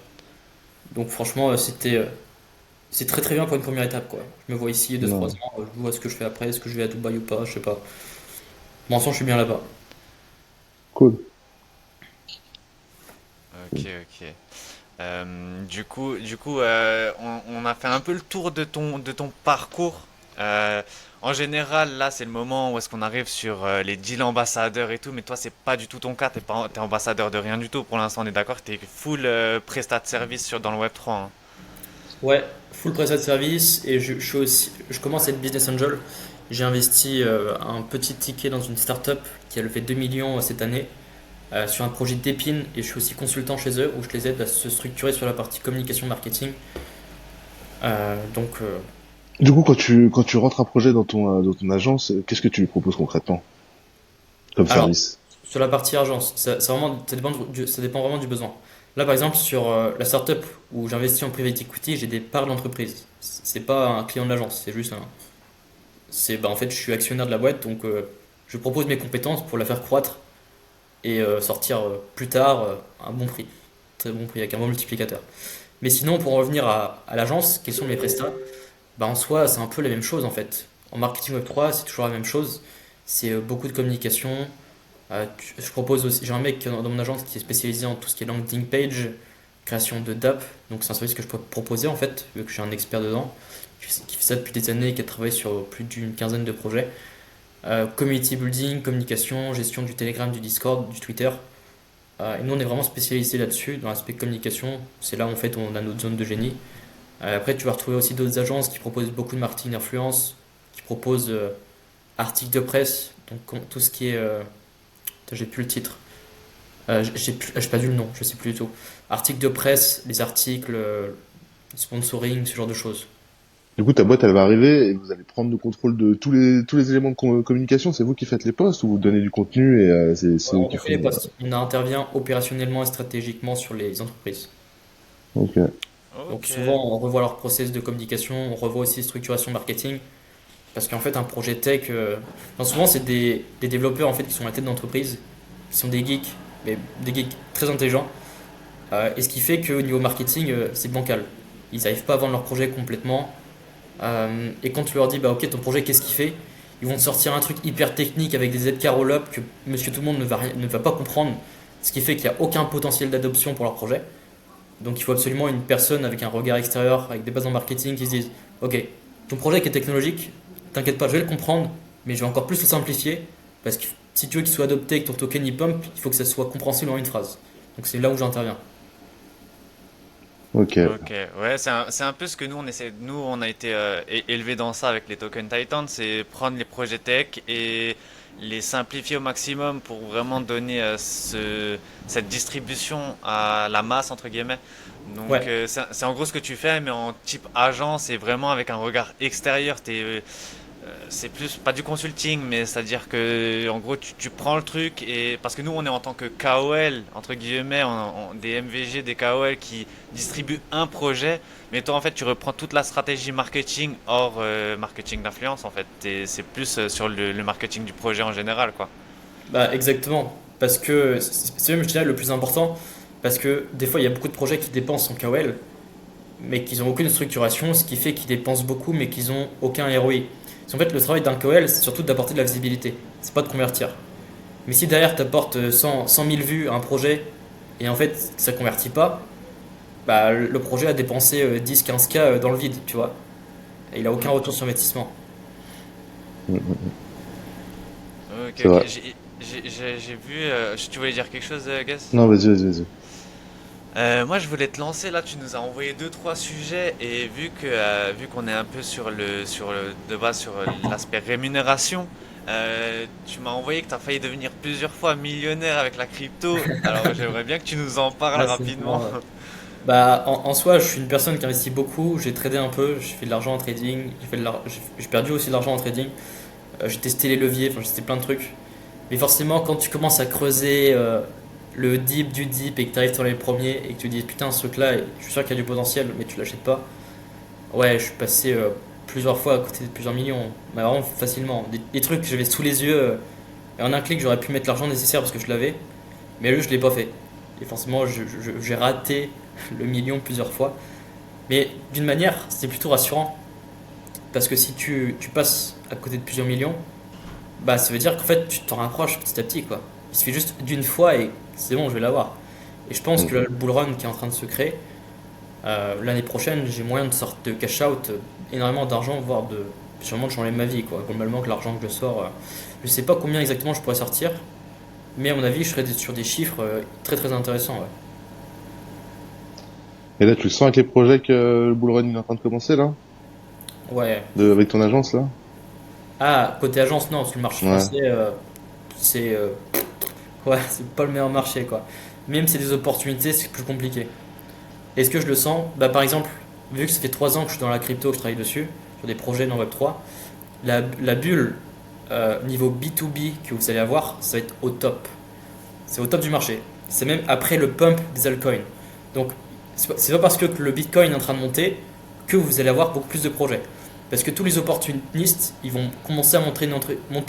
Donc franchement, c'est très très bien pour une première étape, quoi. Je me vois ici 2-3
non.
ans, je vois ce que je fais après, est-ce que je vais à Dubaï ou pas, je sais pas. Pour l'instant, je suis bien là-bas.
Cool.
Ok, ok. Du coup, on a fait un peu le tour de ton parcours. Euh, en général, là, c'est le moment où est-ce qu'on arrive sur les deals ambassadeurs et tout, mais toi, c'est pas du tout ton cas. T'es ambassadeur de rien du tout pour l'instant. On est d'accord, t'es full prestat de service dans le Web 3, hein.
Ouais, full prestat de service et je commence à être business angel. J'ai investi un petit ticket dans une startup qui a levé 2 millions cette année sur un projet d'Epine et je suis aussi consultant chez eux où je les aide à se structurer sur la partie communication marketing. Donc
Du coup, quand tu rentres un projet dans ton agence, qu'est-ce que tu lui proposes concrètement comme
alors
service?
sur la partie agence, ça dépend vraiment du besoin. Là par exemple sur la startup où j'investis en private equity, j'ai des parts d'entreprise. C'est pas un client de l'agence, c'est juste un, c'est bah, en fait je suis actionnaire de la boîte donc je propose mes compétences pour la faire croître et sortir plus tard un bon prix, très bon prix avec un bon multiplicateur. Mais sinon pour en revenir à l'agence, quels sont mes prestats? Bah, en soi c'est un peu la même chose en fait. En marketing web 3 c'est toujours la même chose. C'est beaucoup de communication. Je propose aussi, j'ai un mec dans mon agence qui est spécialisé en tout ce qui est landing page, création de DAP. Donc c'est un service que je peux proposer en fait, vu que je suis un expert dedans, qui fait ça depuis des années, qui a travaillé sur plus d'une quinzaine de projets. Community building, communication, gestion du Telegram, du Discord, du Twitter. Et nous, on est vraiment spécialisé là-dessus, dans l'aspect communication. C'est là, en fait, où on a notre zone de génie. Après, tu vas retrouver aussi d'autres agences qui proposent beaucoup de marketing d'influence, qui proposent articles de presse, donc tout ce qui est. J'ai plus le titre. J'ai pas vu le nom, je sais plus du tout. Articles de presse, les articles, sponsoring, ce genre de choses.
Du coup, ta boîte, elle va arriver et vous allez prendre le contrôle de tous les éléments de communication. C'est vous qui faites les posts ou vous donnez du contenu et c'est
Ouais,
eux
on
qui
fait les
font.
postes. On intervient opérationnellement et stratégiquement sur les entreprises.
Ok.
Donc
Ok.
souvent, on revoit leur process de communication, on revoit aussi structuration marketing, parce qu'en fait, un projet tech, enfin, souvent c'est des développeurs en fait qui sont à la tête d'entreprise, qui sont des geeks, mais des geeks très intelligents. Et ce qui fait qu'au niveau marketing, c'est bancal. Ils n'arrivent pas à vendre leur projet complètement. Et quand tu leur dis, bah ok, ton projet, qu'est-ce qu'il fait? Ils vont te sortir un truc hyper technique avec des aides roll-up que monsieur tout le monde ne va pas comprendre, ce qui fait qu'il n'y a aucun potentiel d'adoption pour leur projet. Donc il faut absolument une personne avec un regard extérieur, avec des bases en marketing qui se disent, ok, ton projet qui est technologique, t'inquiète pas, je vais le comprendre, mais je vais encore plus le simplifier, parce que si tu veux qu'il soit adopté et que ton token y pump, il faut que ça soit compréhensible en une phrase. Donc c'est là où j'interviens.
Ok.
Ok, ouais, c'est un peu ce que nous on essaie. Nous on a été élevés dans ça avec les Token Titans, c'est prendre les projets tech et les simplifier au maximum pour vraiment donner cette distribution à la masse entre guillemets. Donc
Ouais,
c'est en gros ce que tu fais, mais en type agence et vraiment avec un regard extérieur. C'est plus pas du consulting, mais c'est-à-dire que en gros tu prends le truc et parce que nous on est en tant que KOL entre guillemets, des MVG, des KOL qui distribuent un projet, mais toi en fait tu reprends toute la stratégie marketing hors marketing d'influence en fait. C'est plus sur le marketing du projet en général quoi.
bah exactement. Parce que c'est même, je dirais, le plus important, parce que des fois il y a beaucoup de projets qui dépensent en KOL, mais qu'ils n'ont aucune structuration, ce qui fait qu'ils dépensent beaucoup, mais qu'ils n'ont aucun ROI. En fait, le travail d'un KOL, c'est surtout d'apporter de la visibilité, c'est pas de convertir. Mais si derrière tu apportes 100 000 vues à un projet et en fait ça convertit pas, bah, le projet a dépensé 10-15K dans le vide, tu vois. Et il a aucun retour sur investissement.
Ok,
C'est
ok,
vrai.
j'ai vu. Tu voulais dire quelque chose, Gus?
Non, vas-y, vas-y, vas-y.
Moi, je voulais te lancer. Là, tu nous as envoyé deux, trois sujets et vu qu'on est un peu de base sur l'aspect rémunération, tu m'as envoyé que tu as failli devenir plusieurs fois millionnaire avec la crypto. Alors, j'aimerais bien que tu nous en parles
Ah, c'est
rapidement.
marrant, ouais. Bah, en soi, je suis une personne qui investit beaucoup. J'ai tradé un peu, j'ai fait de l'argent en trading, j'ai perdu aussi de l'argent en trading. J'ai testé les leviers, enfin, j'ai testé plein de trucs. Mais forcément, quand tu commences à creuser le deep du deep et que tu arrives dans les premiers et que tu dis putain, ce truc-là, je suis sûr qu'il y a du potentiel, mais tu l'achètes pas. Ouais, je suis passé plusieurs fois à côté de plusieurs millions. Mais vraiment facilement. Des trucs que j'avais sous les yeux. Et en un clic, j'aurais pu mettre l'argent nécessaire parce que je l'avais. Mais lui, je l'ai pas fait. Et forcément, j'ai raté le million plusieurs fois. Mais d'une manière, c'est plutôt rassurant. Parce que si tu passes à côté de plusieurs millions, bah ça veut dire qu'en fait, tu t'en rapproches petit à petit, quoi. Il suffit juste d'une fois et c'est bon, je vais l'avoir. Et je pense que le bull run qui est en train de se créer, l'année prochaine, j'ai moyen de sortir de cash out énormément d'argent, voire de sûrement de changer ma vie, quoi. Globalement, que l'argent que je sors, je sais pas combien exactement je pourrais sortir, mais à mon avis, je serais sur des chiffres très très intéressants, ouais.
Et là, tu le sens avec les projets que le bull run il est en train de commencer, là?
Ouais.
Avec ton agence, là?
Ah, côté agence, non, parce que le marché
Ouais.
français, c'est ouais, c'est pas le meilleur marché, quoi. Même si c'est des opportunités, c'est plus compliqué. Est-ce que je le sens? Bah, par exemple, vu que ça fait 3 ans que je suis dans la crypto, que je travaille dessus, sur des projets dans Web3, la bulle niveau B2B que vous allez avoir, ça va être au top. C'est au top du marché. C'est même après le pump des altcoins. Donc, c'est pas parce que le Bitcoin est en train de monter que vous allez avoir beaucoup plus de projets. Parce que tous les opportunistes, ils vont commencer à monter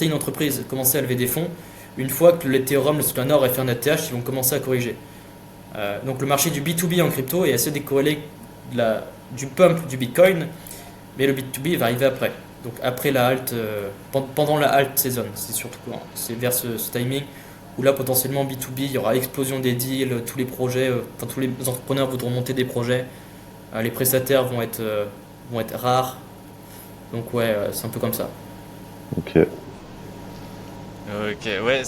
une entreprise, commencer à lever des fonds. Une fois que l'Ethereum, le Solana aura fait un ATH, ils vont commencer à corriger. Donc le marché du B2B en crypto est assez décorrélé du pump du Bitcoin, mais le B2B va arriver après. Donc après la halt, pendant la halt saison, c'est surtout c'est vers ce timing où là potentiellement B2B, il y aura explosion des deals, tous les projets, enfin tous les entrepreneurs voudront monter des projets, les prestataires vont être rares. Donc ouais, c'est un peu comme ça.
Ok.
Ok, ouais,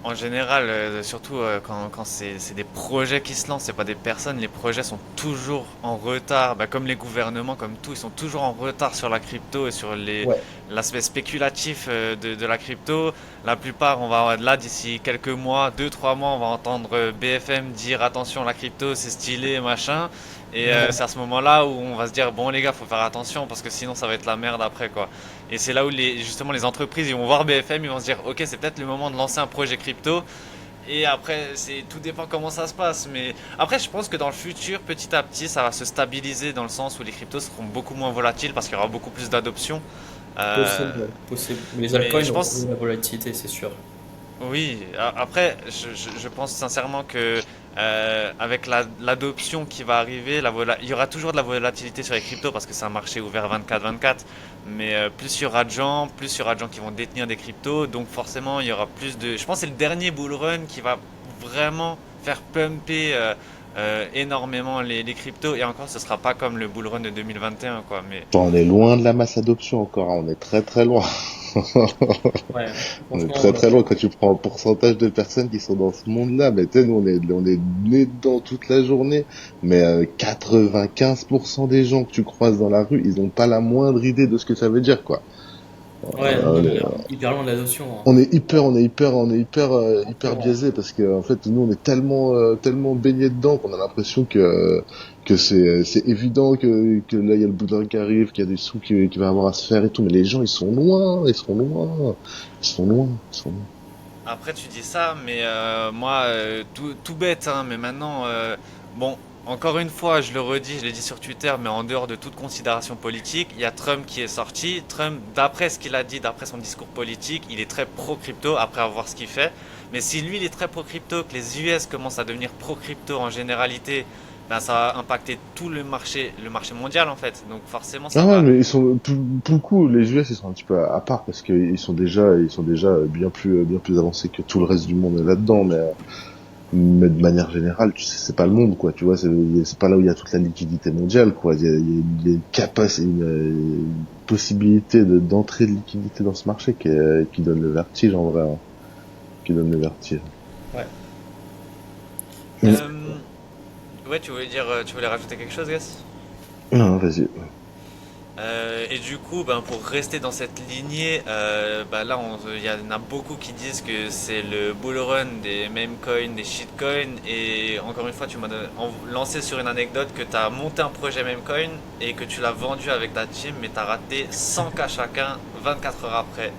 en général, surtout quand c'est des projets qui se lancent, c'est pas des personnes, les projets sont toujours en retard, bah, comme les gouvernements, comme tout, ils sont toujours en retard sur la crypto et sur
Ouais.
l'aspect spéculatif de la crypto. La plupart, on va là d'ici quelques mois, 2, 3 mois, on va entendre BFM dire attention, la crypto c'est stylé, machin. Et
Ouais.
c'est à ce moment-là où on va se dire bon les gars, faut faire attention parce que sinon ça va être la merde après quoi. Et c'est là où justement les entreprises ils vont voir BFM, ils vont se dire ok c'est peut-être le moment de lancer un projet crypto. Et après tout dépend comment ça se passe. Mais après je pense que dans le futur petit à petit ça va se stabiliser dans le sens où les cryptos seront beaucoup moins volatiles parce qu'il y aura beaucoup plus d'adoption.
Possible,
Euh,
ouais, possible. Mais les
mais
altcoins
je
ont trouvé
pense
la volatilité, c'est sûr.
oui, après, je pense sincèrement que avec l'adoption qui va arriver, il y aura toujours de la volatilité sur les cryptos parce que c'est un marché ouvert 24/24. Mais plus il y aura de gens, plus il y aura de gens qui vont détenir des cryptos, donc forcément il y aura plus de. Je pense que c'est le dernier bull run qui va vraiment faire pumper énormément les cryptos. Et encore, ce sera pas comme le bull run de 2021, quoi. Mais
Bon, on est loin de la masse adoption encore, hein. On est très très loin.
Ouais,
On est
franchement,
très très loin quand tu prends un pourcentage de personnes qui sont dans ce monde-là. Mais tu sais, nous on est nés dedans toute la journée. Mais 95% des gens que tu croises dans la rue, ils ont pas la moindre idée de ce que ça veut dire, quoi.
ouais, non,
On
non,
est,
mais hyper loin de l'adoption, hein.
hyper
Exactement.
biaisé parce que en fait, nous on est tellement baigné dedans qu'on a l'impression que c'est évident que là il y a le boudin qui arrive, qu'il y a des sous qui va avoir à se faire et tout. Mais les gens ils sont loin, ils sont loin, ils sont loin, ils sont loin.
après, tu dis ça, mais moi, tout bête, hein, mais maintenant, bon, encore une fois, je le redis, je l'ai dit sur Twitter, mais en dehors de toute considération politique, il y a Trump qui est sorti. Trump, d'après ce qu'il a dit, d'après son discours politique, il est très pro-crypto, après avoir ce qu'il fait. Mais si lui, il est très pro-crypto, que les US commencent à devenir pro-crypto en généralité, ben, ça va impacter tout le marché mondial, en fait. Donc forcément,
Ah
ça
ouais,
va.
mais ils sont pour le coup, les US ils sont un petit peu à part parce qu'ils sont déjà bien plus avancés que tout le reste du monde là-dedans. Mais de manière générale, tu sais, c'est pas le monde, quoi. Tu vois, c'est pas là où il y a toute la liquidité mondiale, quoi. Il y a une capacité, une possibilité d'entrée de liquidité dans ce marché qui donne le vertige en vrai, hein. Qui donne le vertige.
Ouais, je suis
Euh, ouais, tu voulais rajouter quelque chose, Gus?
Non, vas-y.
Et du coup, ben, pour rester dans cette lignée, ben là, il y en a beaucoup qui disent que c'est le bull run des meme coins, des shitcoins. Et encore une fois, tu m'as lancé sur une anecdote que tu as monté un projet meme coin et que tu l'as vendu avec ta team, mais tu as raté 100K chacun 24 heures après.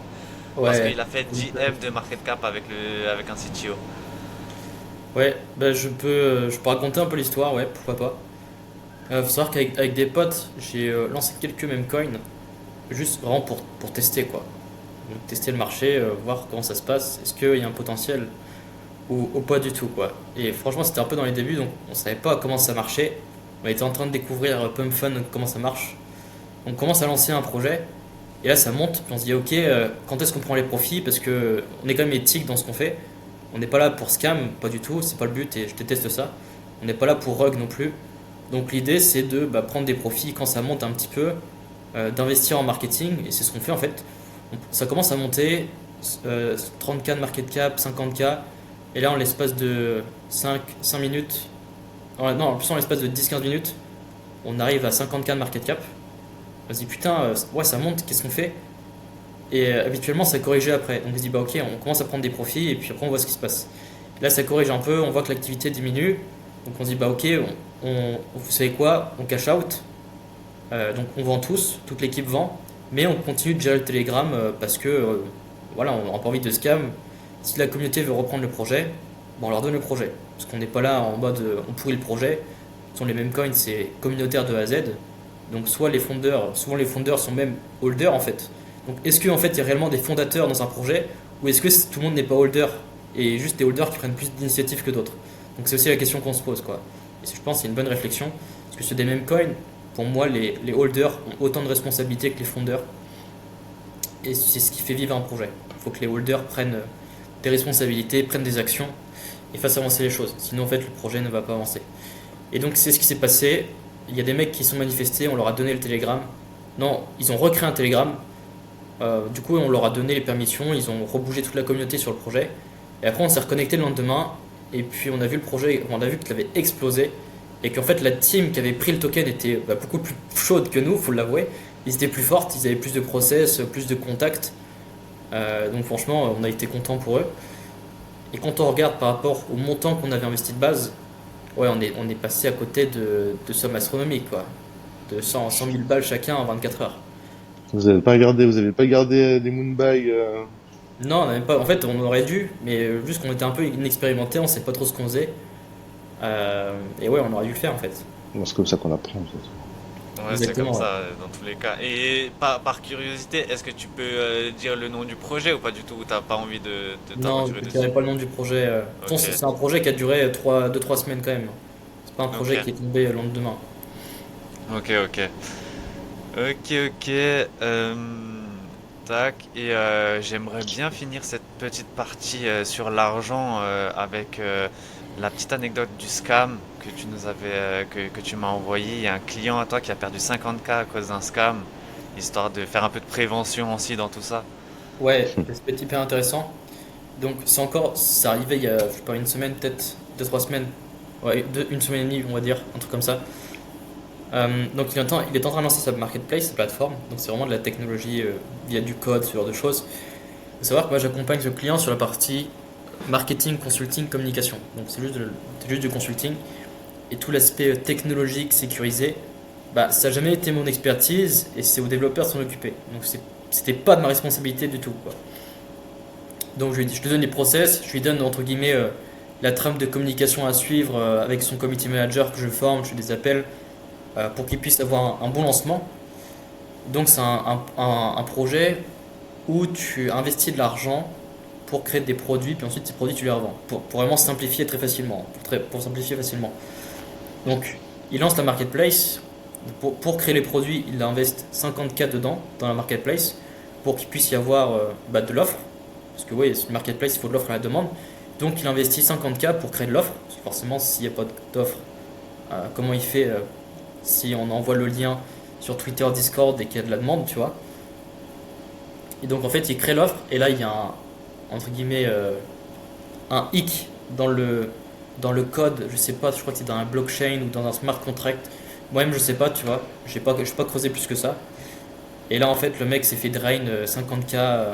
Parce
Ouais,
qu'il a fait 10M de market cap avec un CTO.
ouais, bah je peux raconter un peu l'histoire, ouais, pourquoi pas. Faut savoir avec des potes, j'ai lancé quelques meme coins, juste vraiment pour tester, quoi. Donc, tester le marché, voir comment ça se passe, est-ce qu'il y a un potentiel ou pas du tout, quoi. Et franchement, c'était un peu dans les débuts, donc on savait pas comment ça marchait. On était en train de découvrir Pump Fun, comment ça marche. On commence à lancer un projet, et là ça monte, puis on se dit ok, quand est-ce qu'on prend les profits? Parce que on est quand même éthique dans ce qu'on fait. On n'est pas là pour scam, pas du tout, c'est pas le but et je déteste ça. On n'est pas là pour rug non plus. Donc l'idée c'est de prendre des profits quand ça monte un petit peu d'investir en marketing, et c'est ce qu'on fait en fait. Ça commence à monter, 30K de market cap, 50K, et là en l'espace de 5 minutes, non, en plus en l'espace de 10-15 minutes, on arrive à 50K de market cap. On se dit putain, ouais ça monte, qu'est-ce qu'on fait? Et habituellement ça corrigeait après. Donc on se dit bah ok, on commence à prendre des profits et puis après on voit ce qui se passe. Là ça corrige un peu, on voit que l'activité diminue. Donc on se dit bah ok, vous savez quoi, on cash out. Donc on vend tous, toute l'équipe vend, mais on continue de gérer le Telegram parce que voilà, on n'a pas envie de scam. Si la communauté veut reprendre le projet, bon, on leur donne le projet. Parce qu'on n'est pas là en mode on pourrit le projet. Ce sont les mêmes coins, c'est communautaire de A à Z. Donc soit les fondeurs, souvent les fondeurs sont même holders en fait. Donc est-ce qu'en fait il y a réellement des fondateurs dans un projet ou est-ce que tout le monde n'est pas holder et juste des holders qui prennent plus d'initiatives que d'autres? Donc c'est aussi la question qu'on se pose quoi. Et je pense que c'est une bonne réflexion parce que sur des mêmes coins, pour moi les holders ont autant de responsabilités que les fondeurs et c'est ce qui fait vivre un projet. Il faut que les holders prennent des responsabilités, prennent des actions et fassent avancer les choses. Sinon en fait le projet ne va pas avancer. Et donc c'est ce qui s'est passé. Il y a des mecs qui sont manifestés, on leur a donné le Telegram. Non, ils ont recréé un Telegram. Du coup, on leur a donné les permissions, ils ont rebougé toute la communauté sur le projet. Et après, on s'est reconnecté le lendemain. Et puis, on a vu le projet, on a vu qu'il avait explosé. Et qu'en fait, la team qui avait pris le token était beaucoup plus chaude que nous, faut l'avouer. Ils étaient plus fortes, ils avaient plus de process, plus de contacts. Donc, franchement, on a été content pour eux. Et quand on regarde par rapport au montant qu'on avait investi de base, ouais, on est passé à côté de sommes astronomiques, quoi. De 100 000 balles chacun en 24 heures.
Vous avez pas gardé des Moonbuy
Non, on n'a même pas. En fait, on aurait dû, mais juste qu'on était un peu inexpérimenté, on sait pas trop ce qu'on faisait. Et ouais, on aurait dû le faire en fait.
Bon, c'est comme ça qu'on apprend.
Ouais, c'est comme
Exactement, ouais.
ça dans tous les cas. Et par curiosité, est-ce que tu peux dire le nom du projet ou pas du tout? Ou t'as pas envie de
Non,
t'aventurer
je ne dirais
dessus?
pas le nom du projet. Pourtant,
Ok,
c'est un projet qui a duré 2-3 semaines quand même. C'est pas un
ok,
projet qui est tombé le lendemain.
ok, ok. Ok, ok. Tac. Et j'aimerais bien finir cette petite partie sur l'argent avec la petite anecdote du scam que tu nous avais, que tu m'as envoyé. Il y a un client à toi qui a perdu 50K à cause d'un scam, histoire de faire un peu de prévention aussi dans tout ça.
Ouais, ça peut être hyper intéressant. Donc, c'est arrivé il y a, je sais pas, une semaine, peut-être 2-3 semaines. Ouais, une semaine et demie, on va dire, un truc comme ça. Donc il est en train de lancer sa marketplace, sa plateforme. Donc c'est vraiment de la technologie via du code, ce genre de choses. Il faut savoir que moi j'accompagne ce client sur la partie marketing, consulting, communication. Donc c'est juste du consulting. Et tout l'aspect technologique, sécurisé, bah, ça n'a jamais été mon expertise et c'est aux développeurs de s'en occuper. Donc c'était pas de ma responsabilité du tout, quoi. Donc je lui donne les process, je lui donne entre guillemets la trame de communication à suivre avec son community manager que je forme, je fais des appels pour qu'il puisse avoir un bon lancement. Donc c'est un projet où tu investis de l'argent pour créer des produits, puis ensuite ces produits tu les revends. Pour vraiment simplifier très facilement. Pour simplifier facilement. Donc il lance la marketplace. Pour créer les produits, il investe 50K dedans, dans la marketplace, pour qu'il puisse y avoir de l'offre. Parce que oui, une marketplace, il faut de l'offre à la demande. Donc il investit 50K pour créer de l'offre. Parce que forcément, s'il n'y a pas d'offre, comment il fait si on envoie le lien sur Twitter, Discord et qu'il y a de la demande, tu vois. Et donc en fait, il crée l'offre et là il y a entre guillemets un hic dans le code, je sais pas, je crois que c'est dans un blockchain ou dans un smart contract. Moi-même je sais pas, tu vois, j'ai pas creusé plus que ça. Et là en fait, le mec s'est fait drain 50K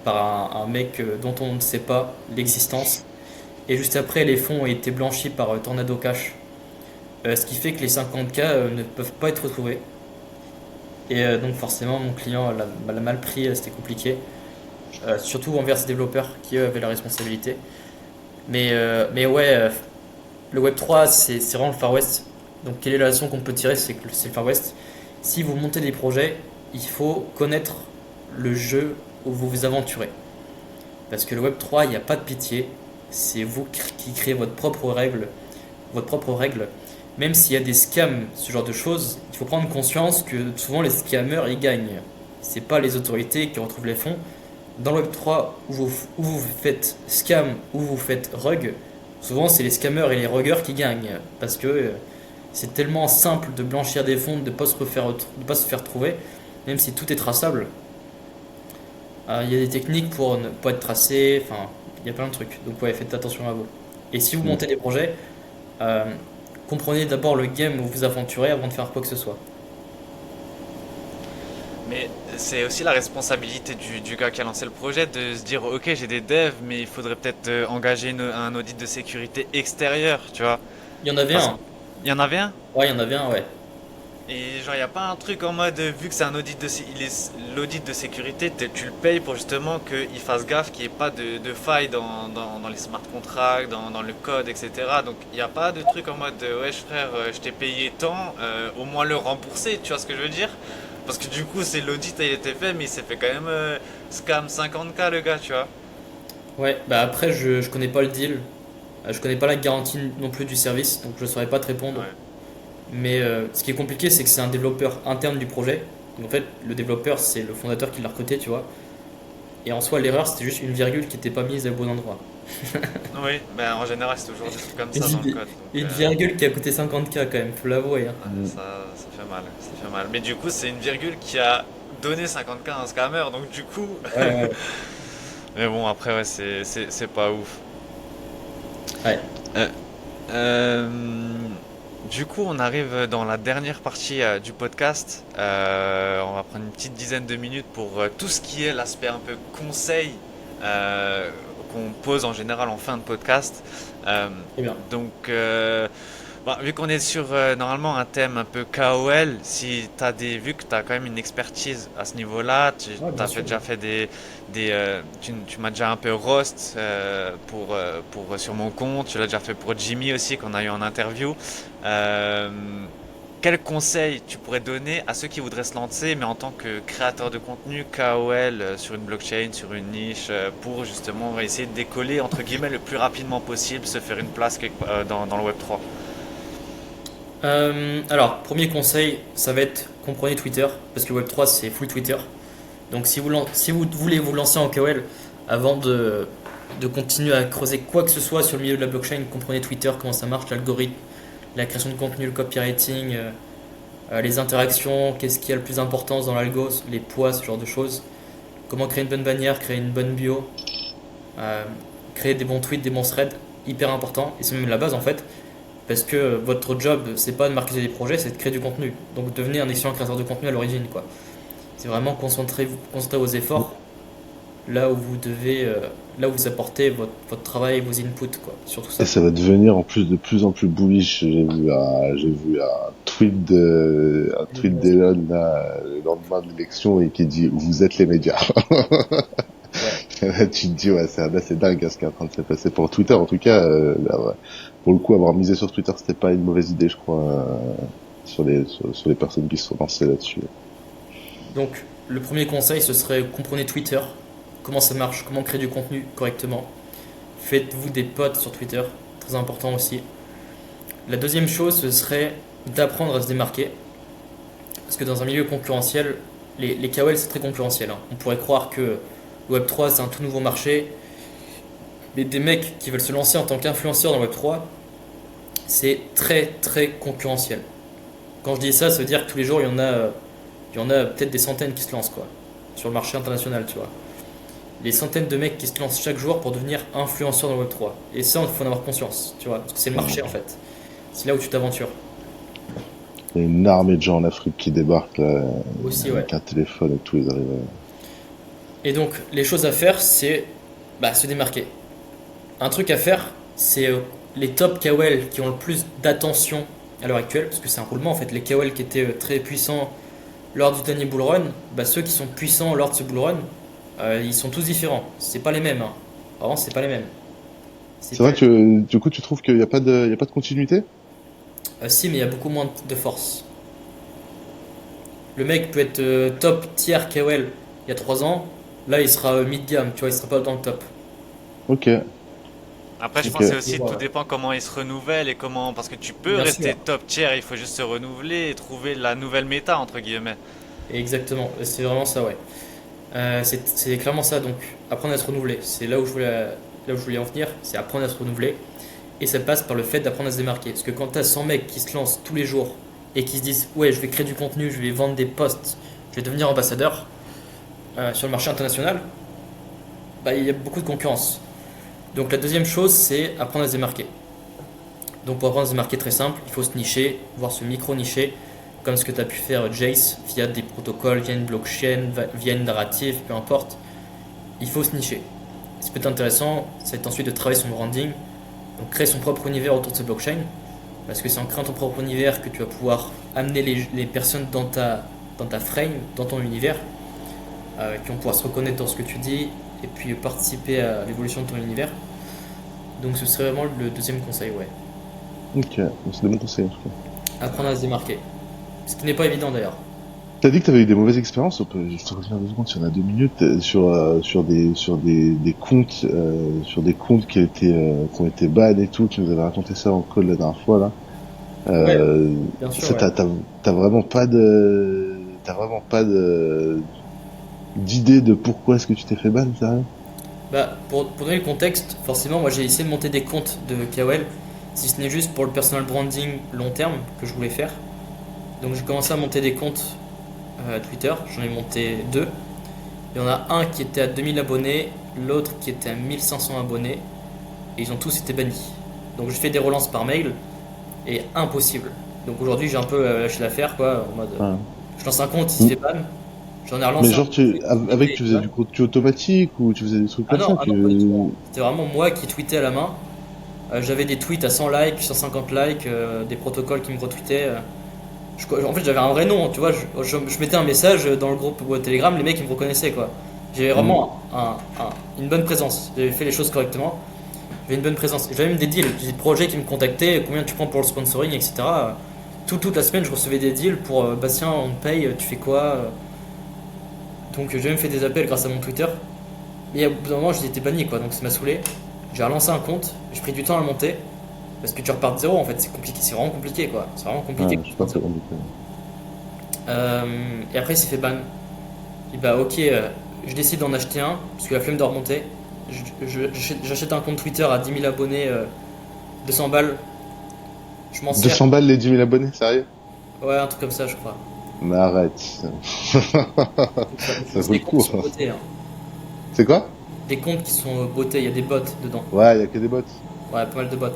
par un mec dont on ne sait pas l'existence. Et juste après, les fonds ont été blanchis par Tornado Cash. Ce qui fait que les 50K ne peuvent pas être retrouvés. Et donc forcément, mon client l'a mal pris, c'était compliqué. Surtout envers ses développeurs qui eux avaient la responsabilité. Mais ouais, le Web3, c'est vraiment le Far West. Donc quelle est la leçon qu'on peut tirer? C'est que c'est le Far West. Si vous montez des projets, il faut connaître le jeu où vous vous aventurez. Parce que le Web3, il n'y a pas de pitié. C'est vous qui créez votre propre règle. Votre propre règle. Même s'il y a des scams, ce genre de choses, il faut prendre conscience que souvent les scammers ils gagnent. C'est pas les autorités qui retrouvent les fonds. Dans le Web3, où vous faites scam, où vous faites rug, souvent c'est les scammers et les ruggers qui gagnent. Parce que c'est tellement simple de blanchir des fonds, de pas se faire trouver, même si tout est traçable. Il y a des techniques pour ne pas être tracé, enfin, il y a plein de trucs. Donc ouais, faites attention à vous. Et si vous
Mm.
montez des projets, euh, comprenez d'abord le game où vous vous aventurez avant de faire quoi que ce soit.
Mais c'est aussi la responsabilité du gars qui a lancé le projet de se dire, ok, j'ai des devs, mais il faudrait peut-être engager un audit de sécurité extérieur, tu vois.
Il y en avait
Parce
un.
qu'il y en avait un.
Ouais, il y en avait un, ouais.
Et genre, il n'y a pas un truc en mode, vu que c'est un audit l'audit de sécurité, tu le payes pour justement qu'il fasse gaffe qu'il n'y ait pas de faille dans les smart contracts, dans le code, etc. Donc, il n'y a pas de truc en mode, wesh frère, je t'ai payé tant, au moins le rembourser, tu vois ce que je veux dire? Parce que du coup, c'est l'audit a été fait, mais il s'est fait quand même scam 50K le gars, tu vois.
Ouais, bah après, je connais pas le deal. Je connais pas la garantie non plus du service, donc je saurais pas te répondre.
Ouais.
Mais ce qui est compliqué, c'est que c'est un développeur interne du projet. Donc en fait, le développeur, c'est le fondateur qui l'a recruté, tu vois. Et en soi, l'erreur, c'était juste une virgule qui n'était pas mise au bon endroit.
Oui, ben en général, c'est toujours des trucs comme
Une,
ça dans le code. Donc,
une virgule qui a coûté 50K quand même, faut l'avouer, hein.
ouais,
Mm.
ça fait mal, ça fait mal. Mais du coup, c'est une virgule qui a donné 50K à un scammer, donc du coup.
Ouais, ouais,
Mais bon, après, ouais, c'est pas ouf.
ouais.
Euh, euh, du coup, on arrive dans la dernière partie du podcast. On va prendre une petite dizaine de minutes pour tout ce qui est l'aspect un peu conseil euh, qu'on pose en général en fin de podcast. Euh,
Très bien.
donc, bah, vu qu'on est sur normalement un thème un peu KOL, si t'as vu que tu as quand même une expertise à ce niveau-là, tu
Ouais, bien
as
sûr.
déjà fait tu m'as déjà un peu roast sur mon compte, tu l'as déjà fait pour Jimmy aussi qu'on a eu en interview. Euh, quel conseil tu pourrais donner à ceux qui voudraient se lancer, mais en tant que créateur de contenu KOL sur une blockchain, sur une niche, pour justement essayer de décoller entre guillemets le plus rapidement possible, se faire une place dans le Web3?
Alors, premier conseil, ça va être comprenez Twitter, parce que Web3 c'est full Twitter. Donc si vous voulez vous lancer en KOL avant de continuer à creuser quoi que ce soit sur le milieu de la blockchain, comprenez Twitter, comment ça marche, l'algorithme, la création de contenu, le copywriting, les interactions, qu'est-ce qui a le plus d'importance dans l'algo, les poids, ce genre de choses. Comment créer une bonne bannière, créer une bonne bio, euh, créer des bons tweets, des bons threads, hyper important. Et c'est même la base en fait, parce que votre job, c'est pas de marketer des projets, c'est de créer du contenu. Donc devenez un excellent créateur de contenu à l'origine, quoi. C'est vraiment concentrer vos efforts là où vous devez, là où vous apportez votre travail et vos inputs, quoi. Surtout
Et
ça.
ça va devenir en plus de plus en plus bullish. Un tweet d'Elon là, le lendemain de l'élection et qui dit vous êtes les médias.
Ouais.
Là, tu te dis ouais c'est dingue hein, ce qui est en train de se passer pour Twitter en tout cas. Là, ouais. Pour le coup avoir misé sur Twitter c'était pas une mauvaise idée je crois sur les personnes qui se sont lancées là-dessus.
Donc le premier conseil, ce serait comprenez Twitter, comment ça marche, comment créer du contenu correctement. Faites-vous des potes sur Twitter, très important aussi. La deuxième chose, ce serait d'apprendre à se démarquer. Parce que dans un milieu concurrentiel, les KOL c'est très concurrentiel, hein. On pourrait croire que le Web3 c'est un tout nouveau marché, mais des mecs qui veulent se lancer en tant qu'influenceurs dans le Web3, c'est très très concurrentiel. Quand je dis ça, ça veut dire que tous les jours il y en a peut-être des centaines qui se lancent quoi, sur le marché international, tu vois. Les centaines de mecs qui se lancent chaque jour pour devenir influenceurs dans le Web3. Et ça, il faut en avoir conscience, tu vois, parce que c'est le marché en fait. C'est là où tu t'aventures.
Il y a une armée de gens en Afrique qui débarquent là
Aussi, ouais.
avec un téléphone et tout ils arrivent.
Et donc, les choses à faire, c'est se démarquer. Un truc à faire, c'est les top KOL qui ont le plus d'attention à l'heure actuelle, parce que c'est un roulement en fait. Les KOL qui étaient très puissants lors du dernier bull run, ceux qui sont puissants lors de ce bull run, ils sont tous différents. C'est pas les mêmes, hein. Vraiment, c'est pas les mêmes. C'est
C'est
pas
vrai
les-
que du coup tu trouves qu'il y a pas il y a pas de continuité?
Si, mais il y a beaucoup moins de force. Le mec peut être top tier KOL il y a 3 ans, là il sera mid game, tu vois, il sera pas dans le top.
Ok,
Après, je
ok.
pense que c'est
Et
aussi, tout
voilà.
dépend comment il se renouvelle et comment, parce que tu peux
Bien
rester
sûr.
top tier, il faut juste se renouveler et trouver la nouvelle méta, entre guillemets.
Exactement, c'est vraiment ça, ouais. C'est clairement ça, donc apprendre à se renouveler. C'est là où je voulais en venir, c'est apprendre à se renouveler. et ça passe par le fait d'apprendre à se démarquer. Parce que quand tu as 100 mecs qui se lancent tous les jours et qui se disent ouais, je vais créer du contenu, je vais vendre des posts, je vais devenir ambassadeur sur le marché international, bah, il y a beaucoup de concurrence. Donc la deuxième chose, c'est apprendre à se démarquer. Donc pour apprendre à se démarquer, très simple, il faut se nicher, voire se micro-nicher, comme ce que tu as pu faire Jace, via des protocoles, via une blockchain, via une narrative, peu importe. Il faut se nicher. Ce qui peut être intéressant, c'est ensuite de travailler son branding, donc créer son propre univers autour de ce blockchain, parce que c'est en créant ton propre univers que tu vas pouvoir amener les personnes dans ta frame, dans ton univers, qui vont pouvoir se reconnaître dans ce que tu dis, et puis participer à l'évolution de ton univers. Donc ce serait vraiment le deuxième conseil, ouais.
Ok, c'est des bons conseils en tout cas.
Apprendre à se démarquer. Ce qui n'est pas évident d'ailleurs.
T'as dit que t'avais eu des mauvaises expériences, je te reviens 2 secondes, si on a 2 minutes, sur des comptes, qui ont été ban et tout, tu nous avais raconté ça en call la dernière fois, là.
Ouais,
Euh,
bien sûr,
ça,
ouais.
t'as vraiment pas d'idée de pourquoi est-ce que tu t'es fait ban, sérieux?
Bah, pour donner le contexte, forcément, moi j'ai essayé de monter des comptes de KOL, si ce n'est juste pour le personal branding long terme que je voulais faire. Donc j'ai commencé à monter des comptes Twitter, j'en ai monté deux. Il y en a un qui était à 2000 abonnés, l'autre qui était à 1500 abonnés, et ils ont tous été bannis. Donc j'ai fait des relances par mail, et impossible. Donc aujourd'hui j'ai un peu lâché l'affaire, quoi, en mode
Enfin,
je lance un compte, il se
hmm.
fait ban, j'en ai
Mais
relancé un
genre,
autre, il se
avec,
fait
tu faisais
ban.
du contenu automatique ou tu faisais des trucs comme ça,
Ah non, pas du tout, hein. C'était vraiment moi qui tweetais à la main. J'avais des tweets à 100 likes, 150 likes, des protocoles qui me retweetaient. En fait, j'avais un vrai nom, tu vois. Je mettais un message dans le groupe Telegram, les mecs ils me reconnaissaient, quoi. J'avais
Hmm.
vraiment une bonne présence. J'avais fait les choses correctement. J'avais une bonne présence. J'avais même des deals. J'ai des projets qui me contactaient, combien tu prends pour le sponsoring, etc. Toute la semaine, je recevais des deals pour Bastien, on te paye, tu fais quoi. Donc j'ai même fait des appels grâce à mon Twitter. Mais au bout d'un moment, j'étais banni, quoi. Donc ça m'a saoulé. J'ai relancé un compte, j'ai pris du temps à le monter. Parce que tu repars de zéro en fait, c'est compliqué, c'est vraiment compliqué quoi. C'est vraiment
Ouais,
compliqué.
je sais pas très compliqué.
Et après il s'est fait ban. Et bah ok, je décide d'en acheter un, parce que la flemme de remonter. J'achète un compte Twitter à 10 000 abonnés, 200 balles. Je m'en sers.
200 balles les 10 000 abonnés, sérieux?
Ouais, un truc comme ça je crois.
Mais arrête. Ça
C'est
vaut le
des comptes
coup,
qui sont
hein.
botés, hein.
C'est quoi?
Des comptes qui sont botés, il y a des bots dedans.
Ouais, y a que des bots.
Ouais, pas mal de bots.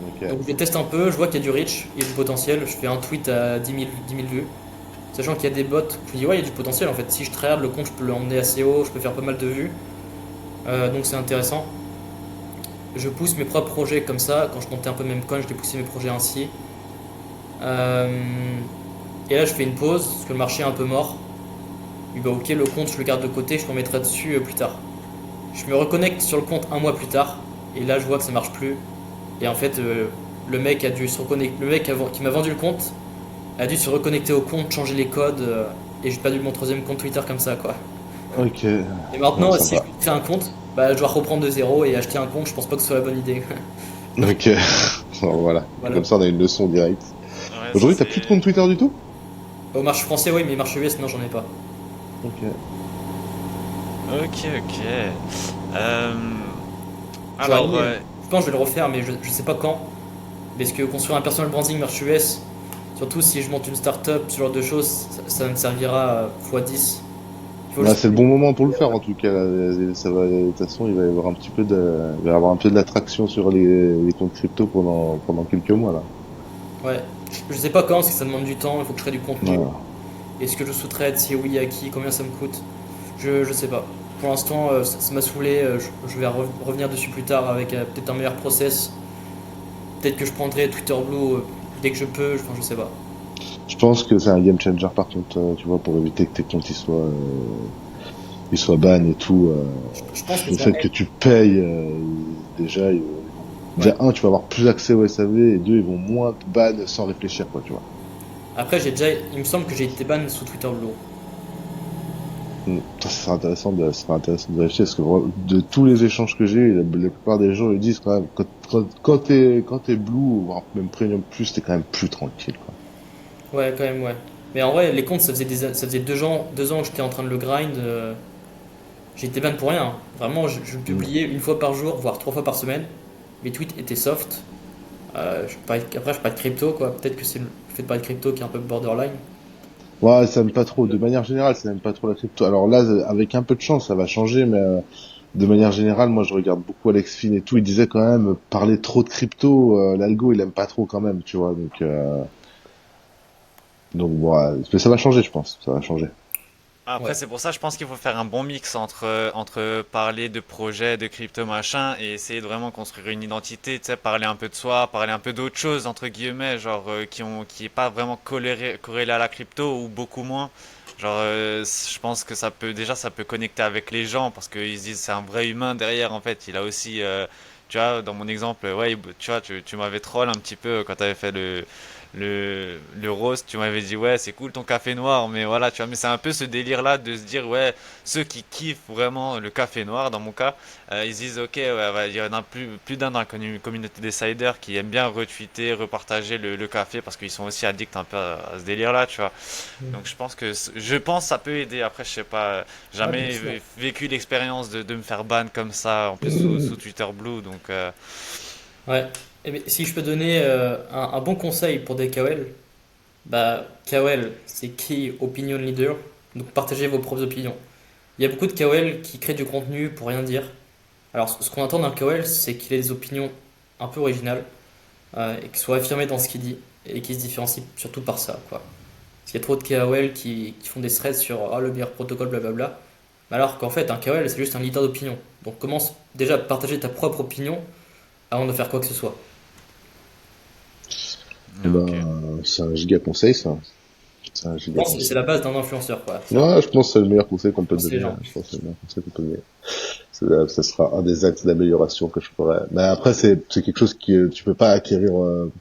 Ok.
Donc je les teste un peu, je vois qu'il y a du reach, il y a du potentiel. Je fais un tweet à 10 000 vues. Sachant qu'il y a des bots, je me dis ouais, il y a du potentiel en fait. Si je tryhard le compte, je peux l'emmener assez haut, je peux faire pas mal de vues. Donc c'est intéressant. Je pousse mes propres projets comme ça. Quand je montais un peu Memecoin, je poussé mes projets ainsi. Euh, et là, je fais une pause parce que le marché est un peu mort. Et bah ok, le compte, je le garde de côté, je m'en mettrai dessus plus tard. Je me reconnecte sur le compte un mois plus tard. Et là, je vois que ça marche plus. Et en fait, le mec a dû se reconnecter. Le mec qui m'a vendu le compte a dû se reconnecter au compte, changer les codes. Et j'ai perdu mon troisième compte Twitter comme ça, quoi.
Ok.
Et
Ouais,
maintenant, si je
sympa.
crée un compte, bah, je dois reprendre de zéro et acheter un compte. Je pense pas que ce soit la bonne idée.
Ok. Bon, voilà.
Voilà.
Comme ça, on a une leçon directe.
Ouais, ça
Aujourd'hui, t'as plus de
c'est.
compte Twitter du tout?
Au marché français, oui, mais marché US, non, j'en ai pas.
Ok.
Ok, ok. Euh,
J'aurais
Alors,
aimé, je pense que je vais le refaire, mais je sais pas quand. Parce que construire un personal branding marché US, surtout si je monte une startup, ce genre de choses, ça me servira x10. Il faut
Là,
juste.
c'est le bon moment pour le faire, en tout cas. Là. Ça va, de toute façon, il va y avoir un peu de l'attraction sur les comptes crypto pendant quelques mois, là.
Ouais. Je sais pas quand, parce que ça demande du temps, il faut que je crée du contenu.
Voilà.
Est-ce que je sous-traite? Si oui, à qui? Combien ça me coûte? Je sais pas. Pour l'instant, ça m'a saoulé. Je vais revenir dessus plus tard avec peut-être un meilleur process. Peut-être que je prendrai Twitter Blue dès que je peux. Enfin, je sais pas.
Je pense que c'est un game changer, par contre, tu vois, pour éviter que tes comptes ils soient ban et tout.
Je pense que
Le
ça
fait que
aide.
tu payes, déjà,
Ouais.
déjà, un, tu vas avoir plus accès au SAV, et deux, ils vont moins te ban sans réfléchir, quoi, tu vois.
Après, il me semble que j'ai été ban sous Twitter Blue.
Ça ça serait intéressant de vérifier, parce que de tous les échanges que j'ai eu, la plupart des gens ils disent quand même, quand t'es blue, voire même premium plus, t'es quand même plus tranquille, quoi.
Ouais, quand même, ouais. Mais en vrai, les comptes, ça faisait 2 ans que j'étais en train de le grind. J'ai été ban pour rien, hein. Vraiment, je
Mm.
publiais une fois par jour, voire 3 fois par semaine. mes tweets étaient soft. Après, je parle de crypto, quoi. Peut-être que c'est le fait de parler de crypto qui est un peu borderline.
Ouais, ça aime pas trop. De manière générale, ça aime pas trop la crypto. Alors là, avec un peu de chance, ça va changer, mais de manière générale, moi, je regarde beaucoup Alex Finn et tout. Il disait quand même, parler trop de crypto, l'algo, il aime pas trop quand même, tu vois. Donc bon, mais ça va changer, je pense. Ça va changer.
Après,
Ouais.
c'est pour ça, je pense qu'il faut faire un bon mix entre parler de projets, de crypto machin, et essayer de vraiment construire une identité, tu sais, parler un peu de soi, parler un peu d'autres choses, entre guillemets, genre, qui est pas vraiment corrélé à la crypto, ou beaucoup moins. Genre, je pense que déjà, ça peut connecter avec les gens, parce qu'ils se disent, c'est un vrai humain derrière, en fait. Il a aussi, tu vois, dans mon exemple, ouais, tu vois, tu m'avais troll un petit peu quand tu avais fait le roast, tu m'avais dit ouais c'est cool ton café noir, mais voilà tu vois, mais c'est un peu ce délire là de se dire ouais, ceux qui kiffent vraiment le café noir dans mon cas, ils se disent ok ouais, il y en a plus d'un dans la communauté des siders qui aiment bien retweeter, repartager le café parce qu'ils sont aussi addicts un peu à ce délire là, tu vois.
Mm.
Donc je pense que ça peut aider. Après je sais pas,
Ouais, bien
jamais
sûr.
vécu l'expérience de me faire ban comme ça en plus sous Twitter Blue, donc
Ouais. Eh bien, si je peux donner un bon conseil pour des KOL, bah, KOL, c'est Key Opinion Leader, donc partagez vos propres opinions. Il y a beaucoup de KOL qui créent du contenu pour rien dire. Alors, ce qu'on attend d'un KOL, c'est qu'il ait des opinions un peu originales, et qu'il soit affirmé dans ce qu'il dit, et qu'il se différencie surtout par ça, quoi. Parce qu'il y a trop de KOL qui font des threads sur le meilleur protocole, blablabla. Alors qu'en fait, un KOL, c'est juste un leader d'opinion. Donc commence déjà à partager ta propre opinion avant de faire quoi que ce soit.
ok.
Ben, c'est un giga conseil, ça. C'est un
Je
giga
pense que c'est
conseil.
la base d'un influenceur, quoi.
Ouais, je pense que c'est le meilleur conseil qu'on peut te
Influencer les
donner.
gens.
Je pense que c'est le meilleur conseil qu'on peut te donner. Ça sera un des axes d'amélioration que je ferai. Mais après, c'est quelque chose que tu peux pas acquérir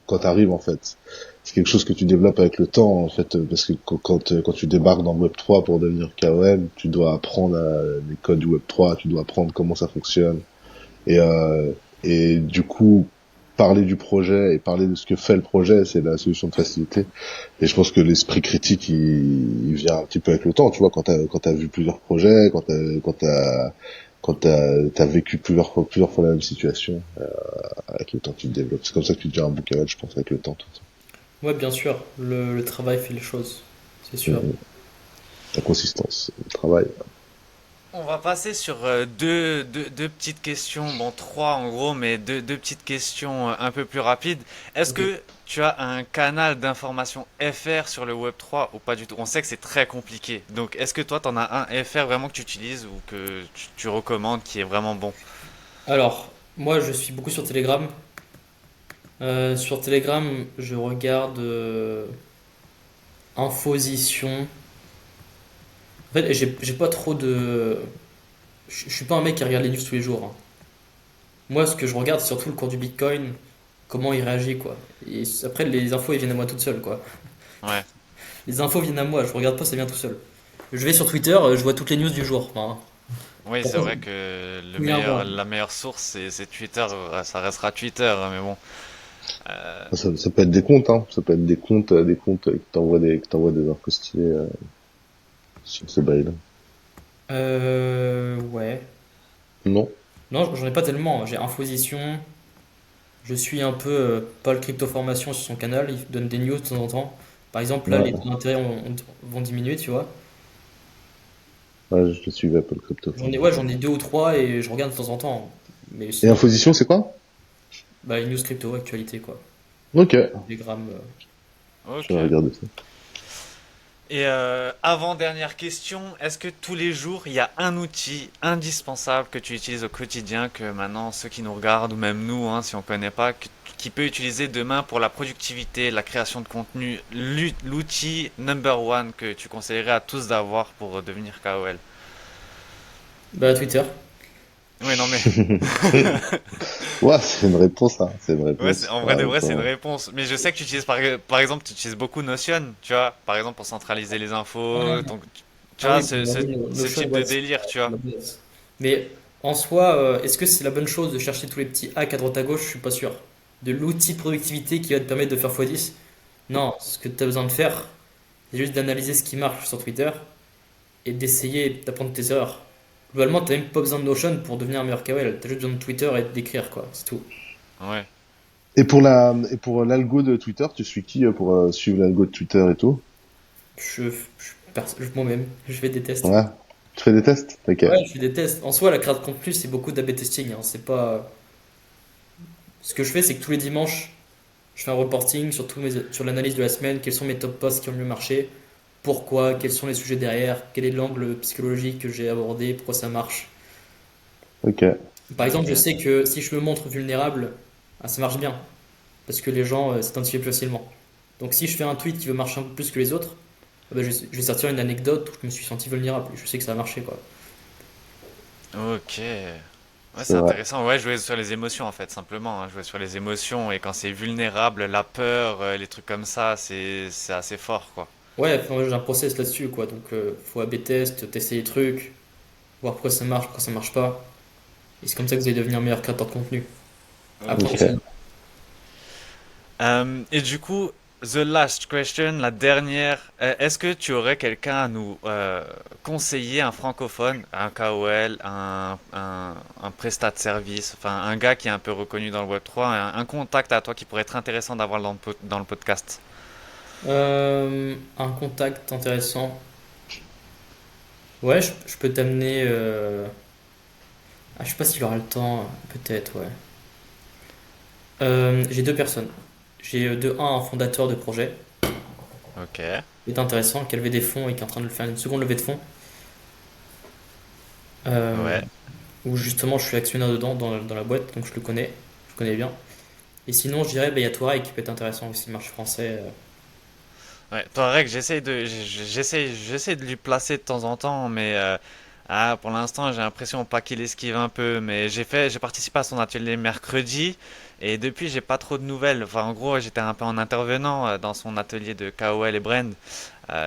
quand t'arrives, en fait. C'est quelque chose que tu développes avec le temps, en fait, parce que quand tu débarques dans Web3 pour devenir KOM, tu dois apprendre les codes du Web3, tu dois apprendre comment ça fonctionne. Et, euh, et du coup, parler du projet et parler de ce que fait le projet, c'est la solution de facilité. Et je pense que l'esprit critique, il vient un petit peu avec le temps, tu vois, quand t'as vu plusieurs projets, quand t'as vécu plusieurs fois la même situation, avec le temps tu te développes. C'est comme ça que tu deviens un bouquin, je pense, avec le temps. Tout ça.
Ouais, bien sûr, le travail fait les choses, c'est sûr.
Mhm. La consistance, le travail.
On va passer sur deux petites questions, bon trois en gros, mais deux petites questions un peu plus rapides. Est-ce
Ok.
que tu as un canal d'information FR sur le Web3 ou pas du tout? On sait que c'est très compliqué. Donc est-ce que toi t'en as un FR vraiment que tu utilises ou que tu recommandes qui est vraiment bon?
Alors, moi, je suis beaucoup sur Telegram. Sur Telegram, je regarde Infozition. En fait, j'ai pas trop de. Je suis pas un mec qui regarde les news tous les jours, hein. Moi, ce que je regarde, c'est surtout le cours du Bitcoin, comment il réagit, quoi. Et après, les infos, ils viennent à moi toutes seules, quoi.
Ouais,
Les infos viennent à moi, je regarde pas, ça vient tout seul. Je vais sur Twitter, je vois toutes les news du jour. Enfin,
oui c'est vrai que
premièrement.
la meilleure source c'est Twitter, ça restera Twitter, hein, mais bon.
Ça peut être des comptes, hein. Ça peut être des comptes qui t'envoient des infos stylées sur ces bails-là.
Ouais.
Non?
Non, j'en ai pas tellement. J'ai Infozition. Je suis un peu Paul Crypto Formation sur son canal. Il donne des news de temps en temps. Par exemple, là, les
Ouais,
taux d'intérêt vont diminuer, tu vois.
ouais, je te suivais Apple Crypto
Ouais,
Formation.
j'en ai deux ou trois et je regarde de temps en temps. Mais
Et
sinon,
Infozition, c'est quoi?
bah, les news crypto, actualité, quoi.
Ok,
Telegram.
je vais
Ok.
regarder ça.
Et avant-dernière question, est-ce que tous les jours, il y a un outil indispensable que tu utilises au quotidien, que maintenant ceux qui nous regardent, ou même nous, hein, si on ne connaît pas, qui peut utiliser demain pour la productivité, la création de contenu, l'outil number one que tu conseillerais à tous d'avoir pour devenir KOL?
Bah, Twitter.
Oui, non mais,
Ouais, c'est une réponse, hein. C'est une
ouais,
réponse.
en vrai
Ouais,
de vrai, c'est une
attends.
réponse. Mais je sais que tu utilises, par exemple, tu utilises beaucoup Notion, tu vois, par exemple pour centraliser les infos,
Ah,
donc, tu
ah
vois,
oui, bah oui,
ce
Notion,
type
ouais,
de
c'est
délire, tu vois.
la base. Mais en soi, est-ce que c'est la bonne chose de chercher tous les petits hacks à droite à gauche? Je suis pas sûr. De l'outil de productivité qui va te permettre de faire x10? Non, ce que tu as besoin de faire, c'est juste d'analyser ce qui marche sur Twitter et d'essayer d'apprendre tes erreurs. Globalement, t'as même pas besoin de Notion pour devenir un meilleur KOL. T'as juste besoin de Twitter et d'écrire, quoi. C'est tout.
Ouais.
Et pour l'algo de Twitter, tu suis qui pour suivre l'algo de Twitter et tout?
Moi-même, je fais des tests.
Ouais. Tu fais des tests? Ok.
Ouais, je fais des tests. En soi, la création de contenu, c'est beaucoup d'A/B testing, hein. C'est pas. Ce que je fais, c'est que tous les dimanches, je fais un reporting sur, sur l'analyse de la semaine, quels sont mes top posts qui ont le mieux marché, pourquoi, quels sont les sujets derrière, quel est l'angle psychologique que j'ai abordé, pourquoi ça marche.
Ok.
Par exemple, je
Ok.
sais que si je me montre vulnérable, ah, ça marche bien, parce que les gens s'identifient plus facilement. Donc si je fais un tweet qui veut marcher un peu plus que les autres, ah bah, je vais sortir une anecdote où je me suis senti vulnérable. Je sais que ça va marcher, quoi.
Ok. Ouais,
C'est
c'est
vrai.
intéressant. Ouais, jouer sur les émotions en fait, simplement. Jouer sur les émotions et quand c'est vulnérable, la peur, les trucs comme ça, c'est assez fort quoi.
Ouais, enfin, moi, j'ai un process là-dessus, quoi. Donc faut A/B test, tester les trucs, voir pourquoi ça marche pas. Et c'est comme ça que vous allez devenir meilleur créateur de contenu. Après,
Ok.
Ok.
Et du coup, the last question, la dernière. Est-ce que tu aurais quelqu'un à nous conseiller, un francophone, un KOL, un prestat de service, enfin un gars qui est un peu reconnu dans le Web3, un contact à toi qui pourrait être intéressant d'avoir dans le podcast?
un contact intéressant. Ouais, je peux t'amener. Ah, je sais pas s'il aura le temps. Peut-être, ouais. J'ai deux personnes. J'ai de un fondateur de projet
Ok.
qui est intéressant, qui a levé des fonds et qui est en train de faire une seconde levée de fonds. Euh,
Ouais.
où justement je suis actionnaire dedans, dans la boîte, donc je connais bien. Et sinon, je dirais, bah, il y a Touareg qui peut être intéressant aussi, marché français.
Ouais, Touareg, j'essaie de lui placer de temps en temps, mais pour l'instant, j'ai l'impression pas qu'il esquive un peu. Mais j'ai participé à son atelier mercredi, et depuis, j'ai pas trop de nouvelles. Enfin, en gros, j'étais un peu en intervenant dans son atelier de KOL et Brand.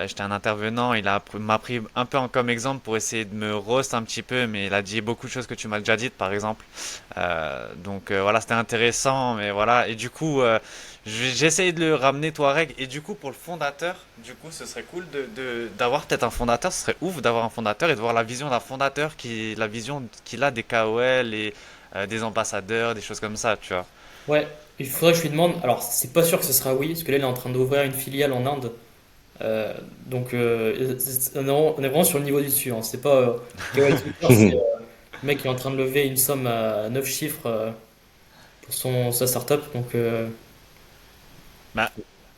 J'étais un intervenant, m'a pris un peu comme exemple pour essayer de me roast un petit peu, mais il a dit beaucoup de choses que tu m'as déjà dites, par exemple. Donc voilà, c'était intéressant, mais voilà. Et du coup, j'ai essayé de le ramener Touareg. Et du coup, pour le fondateur, du coup, ce serait cool d'avoir peut-être un fondateur. Ce serait ouf d'avoir un fondateur et de voir la vision d'un fondateur, la vision qu'il a des KOL et des ambassadeurs, des choses comme ça, tu vois.
Ouais, il faudrait que je lui demande. Alors, c'est pas sûr que ce sera oui, parce que là, il est en train d'ouvrir une filiale en Inde. Donc, on est vraiment sur le niveau du dessus, hein. C'est pas KOL Twitter, c'est le mec qui est en train de lever une somme à 9 chiffres pour sa startup. Donc,
Bah,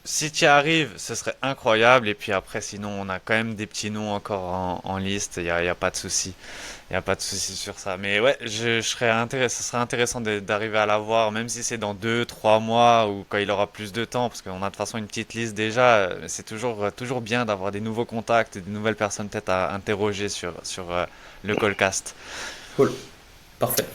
si tu y arrives, ce serait incroyable. Et puis après, sinon, on a quand même des petits noms encore en liste. Il y a pas de souci. Il y a pas de souci sur ça. Mais ouais, je serais intéressé, ce serait intéressant d'arriver à l'avoir, même si c'est dans 2, 3 mois ou quand il aura plus de temps, parce qu'on a de toute façon une petite liste déjà. C'est toujours bien d'avoir des nouveaux contacts et des nouvelles personnes peut-être à interroger sur le Callcast.
cool, parfait.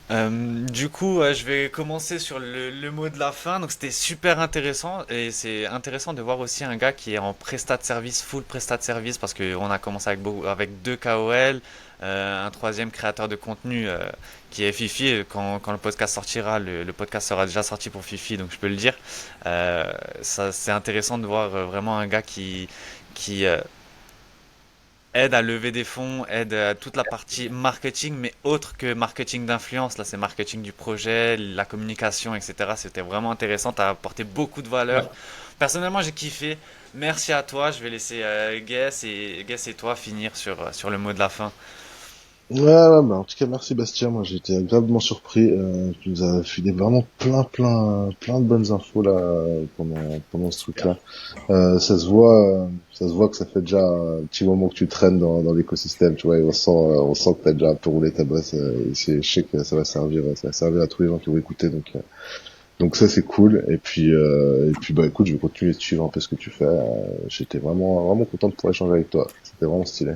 Du coup, je vais commencer sur le mot de la fin. Donc, c'était super intéressant et c'est intéressant de voir aussi un gars qui est en prestat de service, full prestat de service, parce qu'on a commencé avec deux KOL, un troisième créateur de contenu qui est Fifi. Et quand le podcast sortira, le podcast sera déjà sorti pour Fifi, donc je peux le dire. Ça, c'est intéressant de voir vraiment un gars qui aide à lever des fonds, aide à toute la partie marketing, mais autre que marketing d'influence. Là, c'est marketing du projet, la communication, etc. C'était vraiment intéressant. Tu as apporté beaucoup de
Ouais.
valeur. Personnellement, j'ai kiffé. Merci à toi. Je vais laisser Guess et toi finir sur le mot de la fin.
Ouais, ouais, bah, en tout cas, merci Bastien. Moi, j'ai été agréablement surpris. Tu nous as filé vraiment plein de bonnes infos là pendant ce
Super.
truc-là. Ça se voit que ça fait déjà un petit moment que tu traînes dans l'écosystème, tu vois. Et on sent que t'as déjà un peu roulé ta bosse. Je sais que ça va servir à tous les gens qui vont écouter. Donc ça c'est cool. Et puis bah écoute, je vais continuer de suivre un peu ce que tu fais. J'étais vraiment content de pouvoir échanger avec toi. C'était vraiment stylé.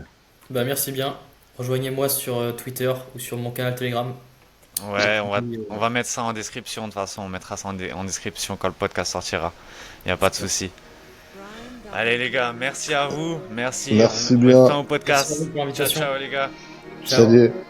Bah, merci bien. Rejoignez-moi sur Twitter ou sur mon canal Telegram.
Ouais, on
Euh,
va mettre ça en description. De toute façon, on mettra ça en description quand le podcast sortira. Il n'y a pas de
Super.
souci. Allez les gars, merci à vous. Merci.
Merci
On met
bien.
fin au
Merci à vous
podcast.
pour
Ciao,
l'invitation.
ciao les gars.
Ciao.
Salut.